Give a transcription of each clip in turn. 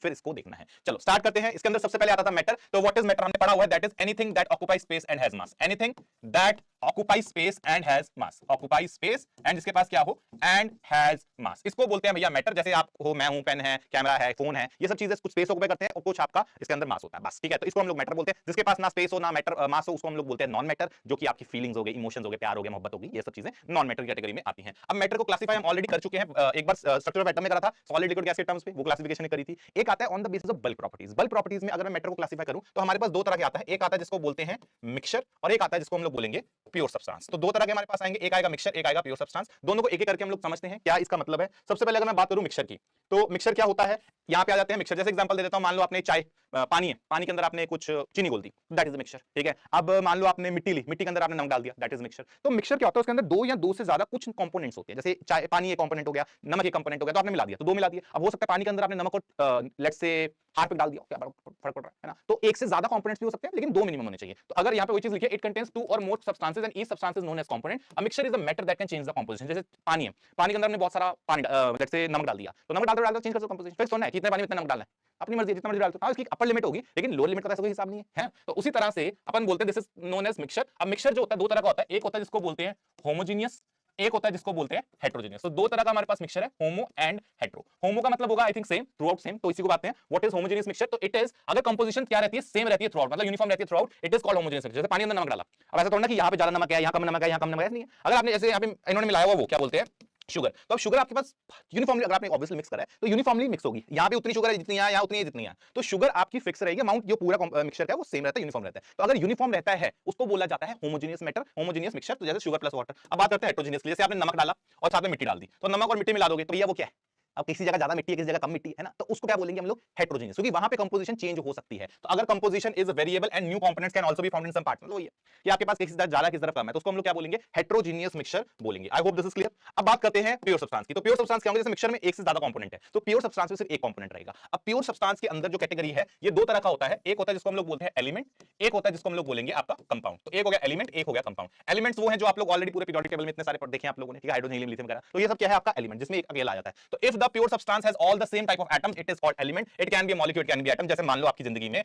फिर इसको देखना है। चलो स्टार्ट करते हैं। इसके अंदर सबसे पहले आता था मैटर। तो व्हाट इज मैटर हमने पढ़ा हुआ है, that is anything that occupy space and has mass. Anything that occupy space and has mass. Occupy space and इसके पास क्या हो, एंड हैज मास, इसको बोलते हैं भैया मैटर। जैसे आप हो, मैं हूं, पेन है, कैमरा है, फोन है, ये सब चीजें कुछ स्पेस ऑक्युपाई करते हैं और कुछ आपका इसके अंदर मास होता है, बस ठीक है। तो इसको हम लोग मैटर बोलते हैं। जिसके पास ना स्पेस हो ना मैटर मास हो, उसको हम लोग बोलते हैं नॉन मैटर, जो कि आपकी फीलिंग्स हो गई, इमोशंस हो गए, प्यार हो गया, मोहब्बत होगी, ये सब चीजें नॉन मैटर कैटेगरी में आती हैं। अब मैटर को क्लासिफाई हम ऑलरेडी कर चुके हैं, एक बार स्ट्रक्चर ऑफ एटम में करा था, सॉलिड लिक्विड गैस के टर्म्स पे वो क्लासिफिकेशन करी थी। एक आता है on the basis of bulk properties. Bulk properties में अगर मैं मैटर को क्लासिफाई करूं तो हमारे पास दो तरह के आता है। एक आता है जिसको बोलते हैं मिक्सचर और एक आता है जिसको हम लोग बोलेंगे प्योर सब्सटेंस। तो दो तरह के हमारे पास आएंगे, एक आएगा मिक्सचर, एक आएगा प्योर सब्सटेंस। दोनों को एक एक करके हम लोग समझते हैं क्या इसका मतलब है। सबसे पहले अगर मैं बात करूं मिक्सचर की, तो मिक्सचर क्या होता है, यहां पे आ जाते हैं मिक्सचर। जैसे एग्जांपल दे देता हूं, मान लो आपने चाय, पानी है, पानी के अंदर आपने कुछ चीनी घोल दी, दैट इज मिक्सचर, ठीक है। अब मान लो आपने मिट्टी ली, मिट्टी के अंदर आपने नमक डाल दिया, दैट इज मिक्सचर। तो मिक्सचर क्या होता है, उसके अंदर दो या दो से ज्यादा कुछ कंपोनेंट्स होते हैं। जैसे चाय, पानी एक कंपोनेंट हो गया, नमक एक कंपोनेंट हो गया, तो आपने मिला दिया, तो दो मिला दिए। अब हो सकता है पानी के अंदर आपने नमक और लेट्स से हार्पिक डाल दिया, क्या फर्क पड़ रहा है ना। तो एक से ज्यादा कंपोनेंट्स भी हो सकते हैं, लेकिन दो मिनिमम होने चाहिए। तो अगर यहां पे कोई चीज लिखी है, it contains two or more substances and each substance is known as component. A mixture is a matter that can change the composition. जैसे पानी है, पानी के अंदर हमने बहुत सारा पानी लेट्स से नमक डाल दिया, तो नमक डालते चेंज कर सकते कंपोजिशन। फिक्स होना है कितने पानी में इतना नमक डालना है, अपनी मर्जी, जितना मर्जी डाल दो। हाँ, इसकी अपर लिमिट होगी, लेकिन लोअर लिमिट का ऐसा कोई हिसाब नहीं है। तो उसी तरह से अपन बोलते हैं this is known as mixture. अब मिक्सचर जो होता है दो तरह का होता है, एक होता है जिसको बोलते हैं होमोजीनियस, एक होता है जिसको बोलते हैं हेट्रोजीनियस। तो दो तरह का हमारे पास मिक्सचर है, होमो एंड हेट्रो। होमो का मतलब होगा I think same, through out same, तो इसी को बात हैं व्हाट इज होमोजीनियस मिक्सचर। तो इट इज अगर कंपोजिशन क्या रहती है, सेम रहती है थ्रू आउट, मतलब यूनिफॉर्म रहती है through out, it is called homogeneous mixture. जैसे पानी अंदर नमक डाला, अब ऐसा थोड़ा ना कि यहाँ पे ज्यादा नमक है, यहाँ कम नमक है, यहाँ कम नमक है, नहीं है। अगर आपने जैसे यहाँ पे इन्होंने मिलाया हुआ, वो क्या बोलते हैं शुगर। तो अब शुगर आपके पास यूनिफॉर्मली, अगर आपने ऑब्वियसली मिक्स करा है तो यूनिफॉर्मली मिक्स होगी। यहाँ पे उतनी शुगर है जितनी है, यहाँ उतनी है जितनी है, तो शुगर आपकी फिक्स रहेगी, अमाउंट जो पूरा मिक्सचर का है वो सेम रहता है, यूनिफॉर्म रहता है। तो अगर यूनिफॉर्म रहता है उसको बोला जाता है होमोजीनियस मैटर, होमोजीनियस मिक्सचर। तो जैसे शुगर प्लस वाटर। अब बात करते हैं हेट्रोजीनियस। जैसे आपने नमक डाला और साथ में मिट्टी डाल दी, तो नमक और मिट्टी मिला दोगे तो भैया वो क्या है, अब किसी जगह ज्यादा मिट्टी है, किसी जगह कम मिट्टी है ना, तो उसको क्या बोलेंगे हम लोग, हेट्रोजीनियस, क्योंकि वहां पे कंपोजिशन चेंज हो सकती है। तो अगर composition is variable and new components can also be found in some parts, मतलब वही है कि आपके पास किसी तरफ ज्यादा किसी तरफ कम है, तो उसको हम लोग क्या बोलेंगे, हेट्रोजीनियस मिक्सचर बोलेंगे। आई होप दिस इज क्लियर। अब बात करते हैं प्योर सब्सटेंस की। तो प्योर सब्सटेंस क्या होंगे, जैसे मिक्सचर में एक से ज्यादा कंपोनेंट है, तो प्योर सब्सटेंस में सिर्फ एक कंपोनेंट रहेगा। अब प्योर सब्सटेंस के अंदर जो कैटेगरी है, ये दो तरह का होता है। एक होता है जिसको हम लोग बोलते हैं एलिमेंट, एक होता है जिसको हम लोग बोलेंगे आपका कंपाउंड। तो एक हो गया एलिमेंट, एक हो गया कंपाउंड। एलिमेंट्स वो हैं जो आप लोग ऑलरेडी पूरे पीरियोडिक टेबल में इतने सारे देखे आप लोगों ने, ठीक है, हाइड्रोजन, हीलियम, लिथियम वगैरह। तो ये सब क्या है आपका एलिमेंट, जिसमें एक अकेला आ जाता है। तो if the pure substance has all the same type of atoms, it is called element. It can be a molecule, it can be atom. जैसे मान लो आपकी जिंदगी में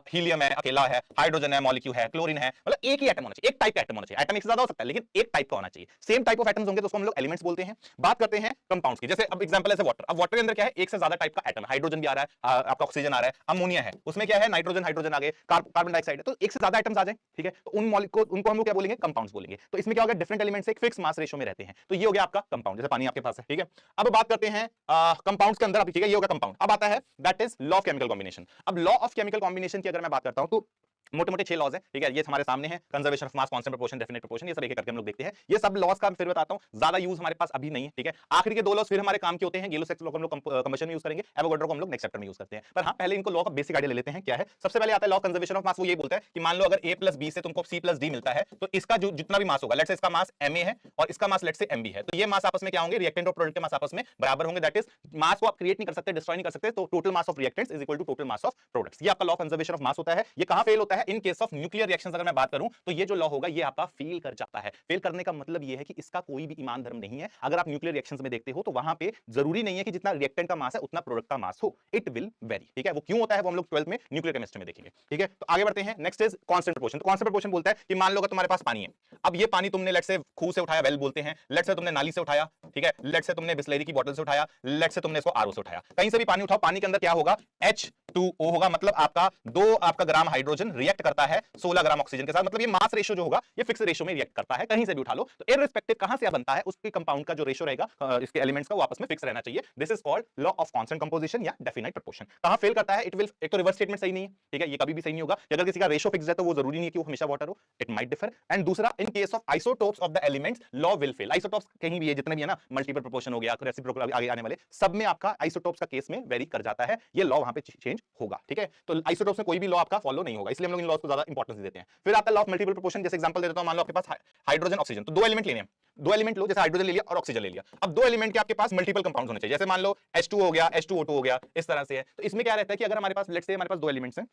हीलियम है, अकेला है, हाइड्रोजन है, मॉलिक्यूल है, क्लोरीन है, मतलब एक ही एटम होना चाहिए, एक टाइप का एटम होना चाहिए। एटम एक से ज्यादा हो सकता है, लेकिन एक टाइप का होना चाहिए। सेम टाइप ऑफ एटम्स होंगे तो उसको हम लोग एलिमेंट्स बोलते हैं। बात करते हैं कंपाउंड्स की। जैसे अब एग्जांपल है वाटर। अब वाटर के अंदर क्या है, एक से ज्यादा टाइप का एटम है, हाइड्रोजन भी आ रहा है, आपका ऑक्सीजन आ रहा है, अमोनिया है, उसमें क्या है, नाइट्रोजन, हाइड्रोजन आ गए, कार्बन डाइऑक्साइड है, तो एक से ज्यादा एटम्स आ जाए, ठीक है, तो उन मॉलिक्यूल उनको हम लोग क्या बोलेंगे, कंपाउंड्स बोलेंगे। तो इसमें क्या होगा, डिफरेंट एलिमेंट्स एक फिक्स मास रेशियो में रहते हैं, तो ये हो गया आपका कंपाउंड। जैसे पानी आपके पास है, ठीक है। अब बात करते हैं कंपाउंड्स के अंदर, ठीक है, ये होगा कंपाउंड। अब आता है that is law of chemical combination. अब लॉ ऑफ केमिकल कॉम्बिनेशन की अगर मैं बात करता हूं तो मोटे-मोटे 6 लॉज है, ठीक है, ये हमारे सामने है, conservation of mass, constant proportion, definite proportion, ये सब एक-एक करके हम लोग देखते हैं। ये सब लॉज का फिर बताता हूं, ज्यादा यूज हमारे पास अभी नहीं है, ठीक है। आखिरी के दो लॉज फिर हमारे काम के होते हैं, गेलो-सेक्स लॉ हम लोग कंबशन में यूज करेंगे, एवोगाड्रो को हम लोग नेक्स्ट चैप्टर में यूज करते हैं। पर हां, पहले इनको लॉ का बेसिक आइडिया ले लेते हैं, क्या है। सबसे पहले आता है लॉ कंजर्वेशन ऑफ मास। वो ये बोलता है कि मान लो अगर a + b से तुमको c + d मिलता है, तो इसका जो जितना भी मास होगा, लेट्स से इसका मास ma है और इसका मास लेट्स से mb है, तो ये मास आपस में क्या होंगे, रिएक्टेंट और प्रोडक्ट के मास आपस में बराबर होंगे। दैट इज मास को आप क्रिएट नहीं कर सकते, डिस्ट्रॉय नहीं कर सकते, तो total mass of reactants is equal to total mass of products. ये आपका लॉ कंजर्वेशन ऑफ मास होता है। ये कहां फेल होता है, इन केस ऑफ न्यूक्लियर रिएक्शंस अगर मैं बात करूं तो ये जो लॉ होगा ये आपका फेल कर जाता है। फेल करने का मतलब ये है कि इसका कोई भी ईमान धर्म नहीं है। अगर आप न्यूक्लियर रिएक्शंस में देखते हो तो वहां पे जरूरी नहीं है कि जितना रिएक्टेंट का मास है उतना प्रोडक्ट का मास हो, इट विल वेरी, ठीक है। वो क्यों होता है वो हम लोग 12th में न्यूक्लियर केमिस्ट्री में देखेंगे, ठीक है। तो आगे बढ़ते हैं, नेक्स्ट इज कांस्टेंट प्रोपोर्शन। तो कांस्टेंट प्रोपोर्शन बोलता है कि मान लो अगर तुम्हारे पास पानी है, अब ये पानी तुमने लेट्स से खूह से उठाया, वेल बोलते हैं, लेट्स से तुमने नाली से उठाया, ठीक है, लेट्स से तुमने बिस्लेरी की बोतल से उठाया, लेट्स से तुमने इसको आरओ से उठाया, कहीं से भी पानी उठाओ, पानी के अंदर क्या होगा, H2O होगा, मतलब आपका ग्राम हाइड्रोजन रिएक्ट करता है 16 ग्राम ऑक्सीजन के साथ, मतलब ये मास रेशियो जो होगा ये फिक्स रेशियो में रिएक्ट करता है, कहीं से भी उठा लो। तो इररिस्पेक्टिव कहां से बनता है, उसके कंपाउंड का जो रेशियो रहेगा, इसके एलिमेंट्स का वो आपस में फिक्स रहना चाहिए। This is called law of constant composition या डेफिनाइट प्रोपोर्शन। कहां फेल करता है, इट विल, एक तो रिवर्स स्टेटमेंट सही नहीं है, ठीक है, ये कभी भी सही नहीं होगा। अगर किसी का रेशियो फिक्स है तो वो जरूरी नहीं है कि वो हमेशा वाटर हो, इट माइट डिफर। एंड दूसरा, इन case of isotopes of the elements law will fail. Isotopes कहीं भी है, जितने भी है ना, मल्टीपल प्रोपोर्शन हो गया, रेसिप्रोकल आगे आने वाले सब में आपका आइसोटोप्स का केस में वेरी कर जाता है, ये लॉ वहां पे चेंज होगा, ठीक है। तो आइसोटोप्स में कोई भी लॉ आपका फॉलो नहीं होगा, इसलिए हम लोग इन लॉज को ज्यादा इंपॉर्टेंस देते हैं। फिर आता है लॉ ऑफ मल्टीपल प्रोपोर्शन। जैसे एग्जांपल दे देता हूं, मान लो आपके पास हाइड्रोजन ऑक्सीजन, तो दो एलिमेंट लेने हैं, दो एलिमेंट लो, जैसे हाइड्रोजन ले लिया और ऑक्सीजन ले लिया। अब दो एलिमेंट के आपके पास मल्टीपल कंपाउंड्स होने चाहिए, जैसे मान लो H2 हो गया, H2O2 हो गया, इस तरह से है। तो इसमें क्या रहता है कि अगर हमारे पास लेट्स से हमारे पास दो एलिमेंट्स हैं,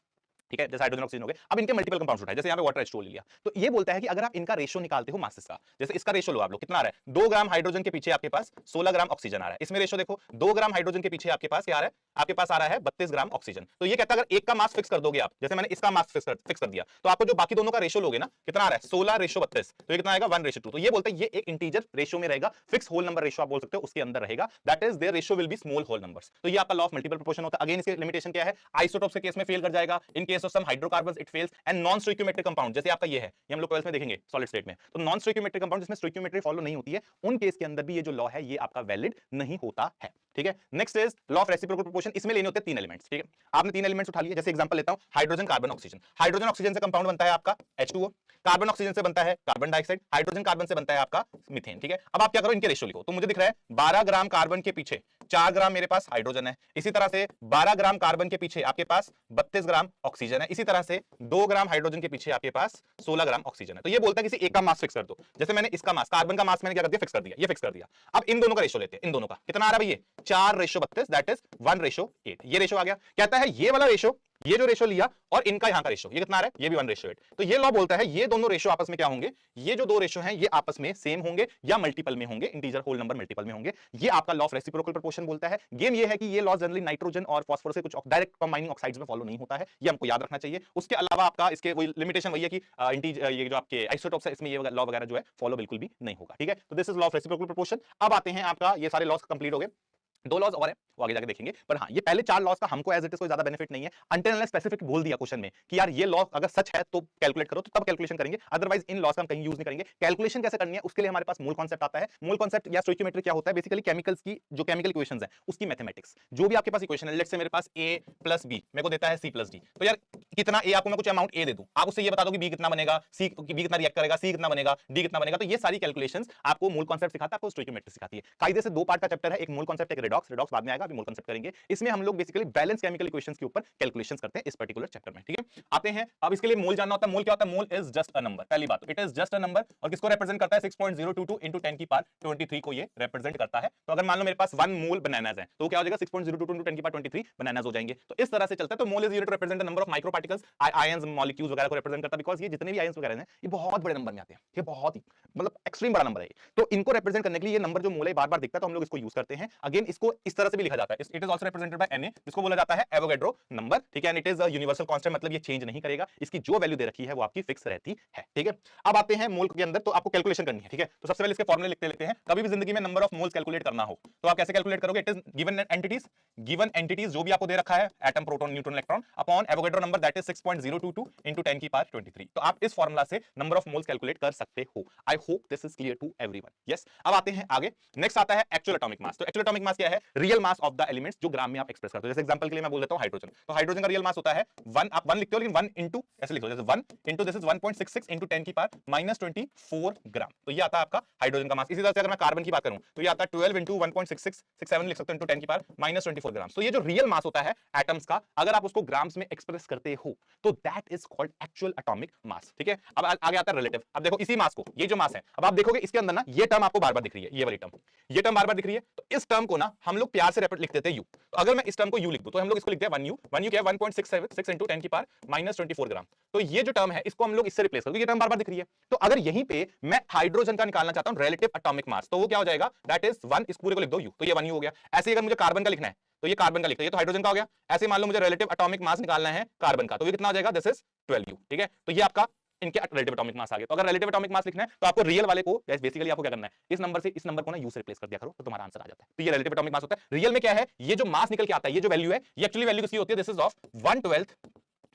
ठीक है, जैसे हाइड्रोजन ऑक्सीजन हो गए। अब इनके मल्टीपल कंपाउंड्स उठाए, जैसे यहाँ पे वाटर H2O ले लिया, तो ये बोलता है कि अगर आप इनका रेशियो निकालते हो मासेस का, जैसे इसका रेशियो लो आप लोग, कितना आ रहा है, 2 ग्राम हाइड्रोजन के पीछे आपके पास 16 ग्राम ऑक्सीजन आ रहा है। इसमें रेशियो देखो, 2 ग्राम हाइड्रोजन के पीछे आपके पास क्या आ रहा है, आपके पास आ रहा है 32 ग्राम ऑक्सीजन। तो ये कहता है अगर एक का मास फिक्स कर दोगे आप, जैसे मैंने इसका मास फिक्स कर दिया, तो आपको जो बाकी दोनों का रेशियो लोगे ना, कितना आ रहा है, 16:32, तो ये कितना आएगा, 1:2। तो ये बोलता है ये एक इंटीजर रेशियो में रहेगा, फिक्स होल नंबर रेशियो आप बोल सकते हो, उसके अंदर रहेगा, that is their ratio will be small whole numbers. तो ये आपका लॉ ऑफ मल्टीपल प्रोपोर्शन होता है। अगेन इसके लिमिटेशन क्या है, आइसोटोप्स के केस में फेल कर जाएगा, in case of some hydrocarbons it fails, and non stoichiometric compound, जैसे आपका ये है, ये हम लोग 12th में देखेंगे सॉलिड स्टेट में, तो नॉन स्टोइकियोमेट्रिक कंपाउंड जिसमें स्टोइकियोमेट्री फॉलो नहीं होती है, उन केस के अंदर भी ये जो लॉ है ये आपका वैलिड नहीं होता है। ठीक है, next is law of reciprocal proportion. इसमें लेने होते हैं 3 एलिमेंट्स। ठीक है, आपने 3 एलिमेंट्स उठा लिए, जैसे एग्जांपल लेता हूं, hydrogen carbon oxygen. Hydrogen oxygen से कंपाउंड बनता है आपका H2O, कार्बन ऑक्सीजन से बनता है कार्बन डाइऑक्साइड, हाइड्रोजन कार्बन से बनता है आपका मीथेन। ठीक है, अब आप क्या करो, इनके रेशियो लिखो। तो मुझे दिख रहा है 12 ग्राम कार्बन के पीछे 4 ग्राम मेरे पास हाइड्रोजन है, इसी तरह से 12 ग्राम कार्बन के पीछे आपके पास 32 ग्राम ऑक्सीजन है, इसी तरह से 2 ग्राम हाइड्रोजन के पीछे आपके पास 16 ग्राम ऑक्सीजन है। तो ये बोलता है किसी एक का मास फिक्स कर दो, जैसे मैंने इसका मास, कार्बन का मास मैंने क्या कर दिया, फिक्स कर दिया, ये फिक्स कर दिया। अब इन दोनों का रेशियो लेते हैं, इन दोनों का कितना आ रहा है भैया, 4:32, दैट इज 1:8। ये रेशियो आ गया, कहता है ये वाला रेशियो, ये जो रेशियो लिया और इनका यहां का रेशियो, ये कितना आ रहा है, ये भी 1:8। तो ये लॉ बोलता है ये दोनों रेशियो आपस में क्या होंगे, ये जो दो रेशियो हैं ये आपस में सेम होंगे या मल्टीपल में होंगे, इंटीजर होल नंबर मल्टीपल में होंगे। ये आपका लॉ ऑफ रेसिप्रोकल प्रोपोर्शन बोलता है। गेम ये है कि ये लॉ जनरली नाइट्रोजन और फास्फोरस से कुछ डायरेक्ट कंबाइनिंग ऑक्साइड्स में फॉलो नहीं होता है, ये हमको याद रखना चाहिए। उसके अलावा आपका इसके वही लिमिटेशन वही है कि ये जो आपके आइसोटोप्स है इसमें ये लॉ वगैरह जो है फॉलो बिल्कुल भी नहीं होगा। ठीक है, तो this is law of reciprocal proportion. अब आते हैं आपका, ये सारे लॉस कंप्लीट हो गए, 2 लॉज और हैं वो आगे जाके देखेंगे, पर हाँ ये पहले 4 लॉज का हमको एज इट इज कोई ज्यादा बेनिफिट नहीं है, अनटिल अनलेस स्पेसिफिक बोल दिया क्वेश्चन में कि यार ये लॉ अगर सच है तो कैलकुलेट करो, तो तब कैलकुलेशन करेंगे, अदरवाइज इन लॉज का हम कहीं यूज नहीं करेंगे। कैलकुलेशन कैसे करनी है उसके लिए हमारे पास मूल कॉन्सेप्ट आता है। मूल कॉन्सेप्ट या स्टोइकियोमेट्री क्या होता है, बेसिकली केमिकल्स की जो केमिकल इक्वेशंस है उसकी मैथमेटिक्स, जो भी आपके पास इक्वेशन है, लेट्स से मेरे पास a + b मेरे को देता है c + d, तो यार कितना a, आपको मैं कुछ अमाउंट a दे दूं, आप उससे ये बता दो कि b कितना बनेगा, c b कितना रिएक्ट करेगा, c कितना बनेगा, d कितना बनेगा, तो ये सारी कैलकुलेशंस आपको मूल कॉन्सेप्ट सिखाता है, आपको स्टोइकियोमेट्री सिखाती है। कायदे से 2 पार्ट का चैप्टर है, एक मूल कॉन्सेप्ट, एक रिडॉक्स बाद में आएगा, अभी मूल कॉन्सेप्ट करेंगे। इसमें हम लोग बेसिकली बैलेंस केमिकल इक्वेशंस के ऊपर कैलकुलेशंस करते हैं इस पर्टिकुलर चैप्टर में। ठीक है, आते हैं अब इसके लिए मोल जानना होता है। मोल क्या होता है, mole is just a number, पहली बात, it is just a number, और किसको रिप्रेजेंट करता है, 6.022 into 10 की पावर 23 को ये रिप्रेजेंट करता है। तो अगर मान लो मेरे पास 1 मोल बनानास है तो क्या हो जाएगा, 6.022 into 10 की पावर 23 बनानास हो जाएंगे। तो इस तरह से चलता है। तो mole is unit to represent the number of micro particles, ions, molecules वगैरह को रिप्रेजेंट करता है, बिकॉज़ ये जितने भी आयंस वगैरह हैं ये बहुत बड़े नंबर में आते हैं, ये बहुत ही मतलब एक्सट्रीम बड़ा नंबर है। तो इनको रिप्रेजेंट करने के लिए ये नंबर जो मोल है बार-बार दिखता है, तो हम लोग इसको यूज करते हैं। अगेन इसको इस तरह से भी लिखा जाता है, it is also represented by Na, जिसको बोला जाता है एवोगैड्रो नंबर। ठीक है, and it is a universal constant, मतलब ये चेंज नहीं करेगा, इसकी जो वैल्यू दे रखी है वो आपकी फिक्स रहती है। ठीक है, अब आते हैं मोल के अंदर, तो आपको कैलकुलेशन करनी है। ठीक है, तो सबसे पहले इसके फॉर्मूले लिखते लेते हैं। कभी भी जिंदगी में नंबर ऑफ मोल्स कैलकुलेट करना हो तो आप कैसे कैलकुलेट करोगे, इट इज गिवन एंटिटीज जो भी आपको दे रखा है, atom, proton, neutron, electron, upon Avogadro number that is 6.022 into 10 की पावर 23। तो आप इस फार्मूला से नंबर ऑफ मोल्स कैलकुलेट कर सकते हो। I hope this is clear to everyone. Yes, अब आते हैं आगे, नेक्स्ट आता है एक्चुअल एटॉमिक मास। तो एक्चुअल एटॉमिक मास क्या है, real mass of the elements जो ग्राम में आप एक्सप्रेस करते हो। जैसे एग्जांपल के लिए मैं बोल देता हूं हाइड्रोजन, तो हाइड्रोजन का रियल मास होता है 1, आप 1 लिखते हो लेकिन 1 into ऐसे लिखो, जैसे 1 into दिस इज 1.66 into 10 की पावर -24 ग्राम, तो ये आता है आपका हाइड्रोजन का मास। इसी तरह से अगर मैं कार्बन की बात करूं तो ये आता है 12 into 1.6667 लिख सकते हो into 10 की पावर -24 ग्राम। तो ये जो रियल मास होता है एटम्स का, अगर आप उसको ग्राम्स में एक्सप्रेस करते हो तो that is called actual atomic mass. ठीक है, अब आगे आता है रिलेटिव। अब देखो इसी मास को, ये जो मास है, अब आप देखोगे इसके अंदर ना ये टर्म आपको बार-बार दिख रही है, ये वाली टर्म, ये टर्म बार-बार दिख रही है। तो इस टर्म को ना हम लोग प्यार से लिख देते हैं u। तो अगर मैं इस टर्म को u लिख दूं तो हम लोग इसको लिखते हैं 1u। 1u क्या है, 1.676 into 10 की पावर -24 ग्राम। तो ये जो टर्म है इसको हम लोग इससे रिप्लेस कर दो, ये टर्म बार-बार दिख रही है। तो अगर यहीं पे मैं हाइड्रोजन का निकालना चाहता हूं रिलेटिव एटॉमिक मास, तो वो क्या हो जाएगा, दैट इज 1, इस पूरे को लिख दो u, तो ये 1u हो गया। ऐसे अगर मुझे कार्बन का लिखना है तो ये कार्बन का लिखते हैं, ये तो हाइड्रोजन का हो गया। ऐसे मान लो मुझे रिलेटिव एटॉमिक मास निकालना है कार्बन का, तो ये कितना हो जाएगा, दिस इज 12u। ठीक है, तो ये आपका इनके रिलेटिव एटॉमिक मास आ गया। तो अगर रिलेटिव एटॉमिक मास लिखना है तो आपको रियल वाले को बेसिकली आपको क्या करना है, इस नंबर से इस नंबर को ना u से रिप्लेस कर दिया करो, तो तुम्हारा आंसर आ जाता है। तो ये रिलेटिव एटॉमिक मास होता है। रियल में क्या है, ये जो मास निकल के आता है, ये जो वैल्यू है, ये एक्चुअली वैल्यू किसकी होती है, this is of 1/12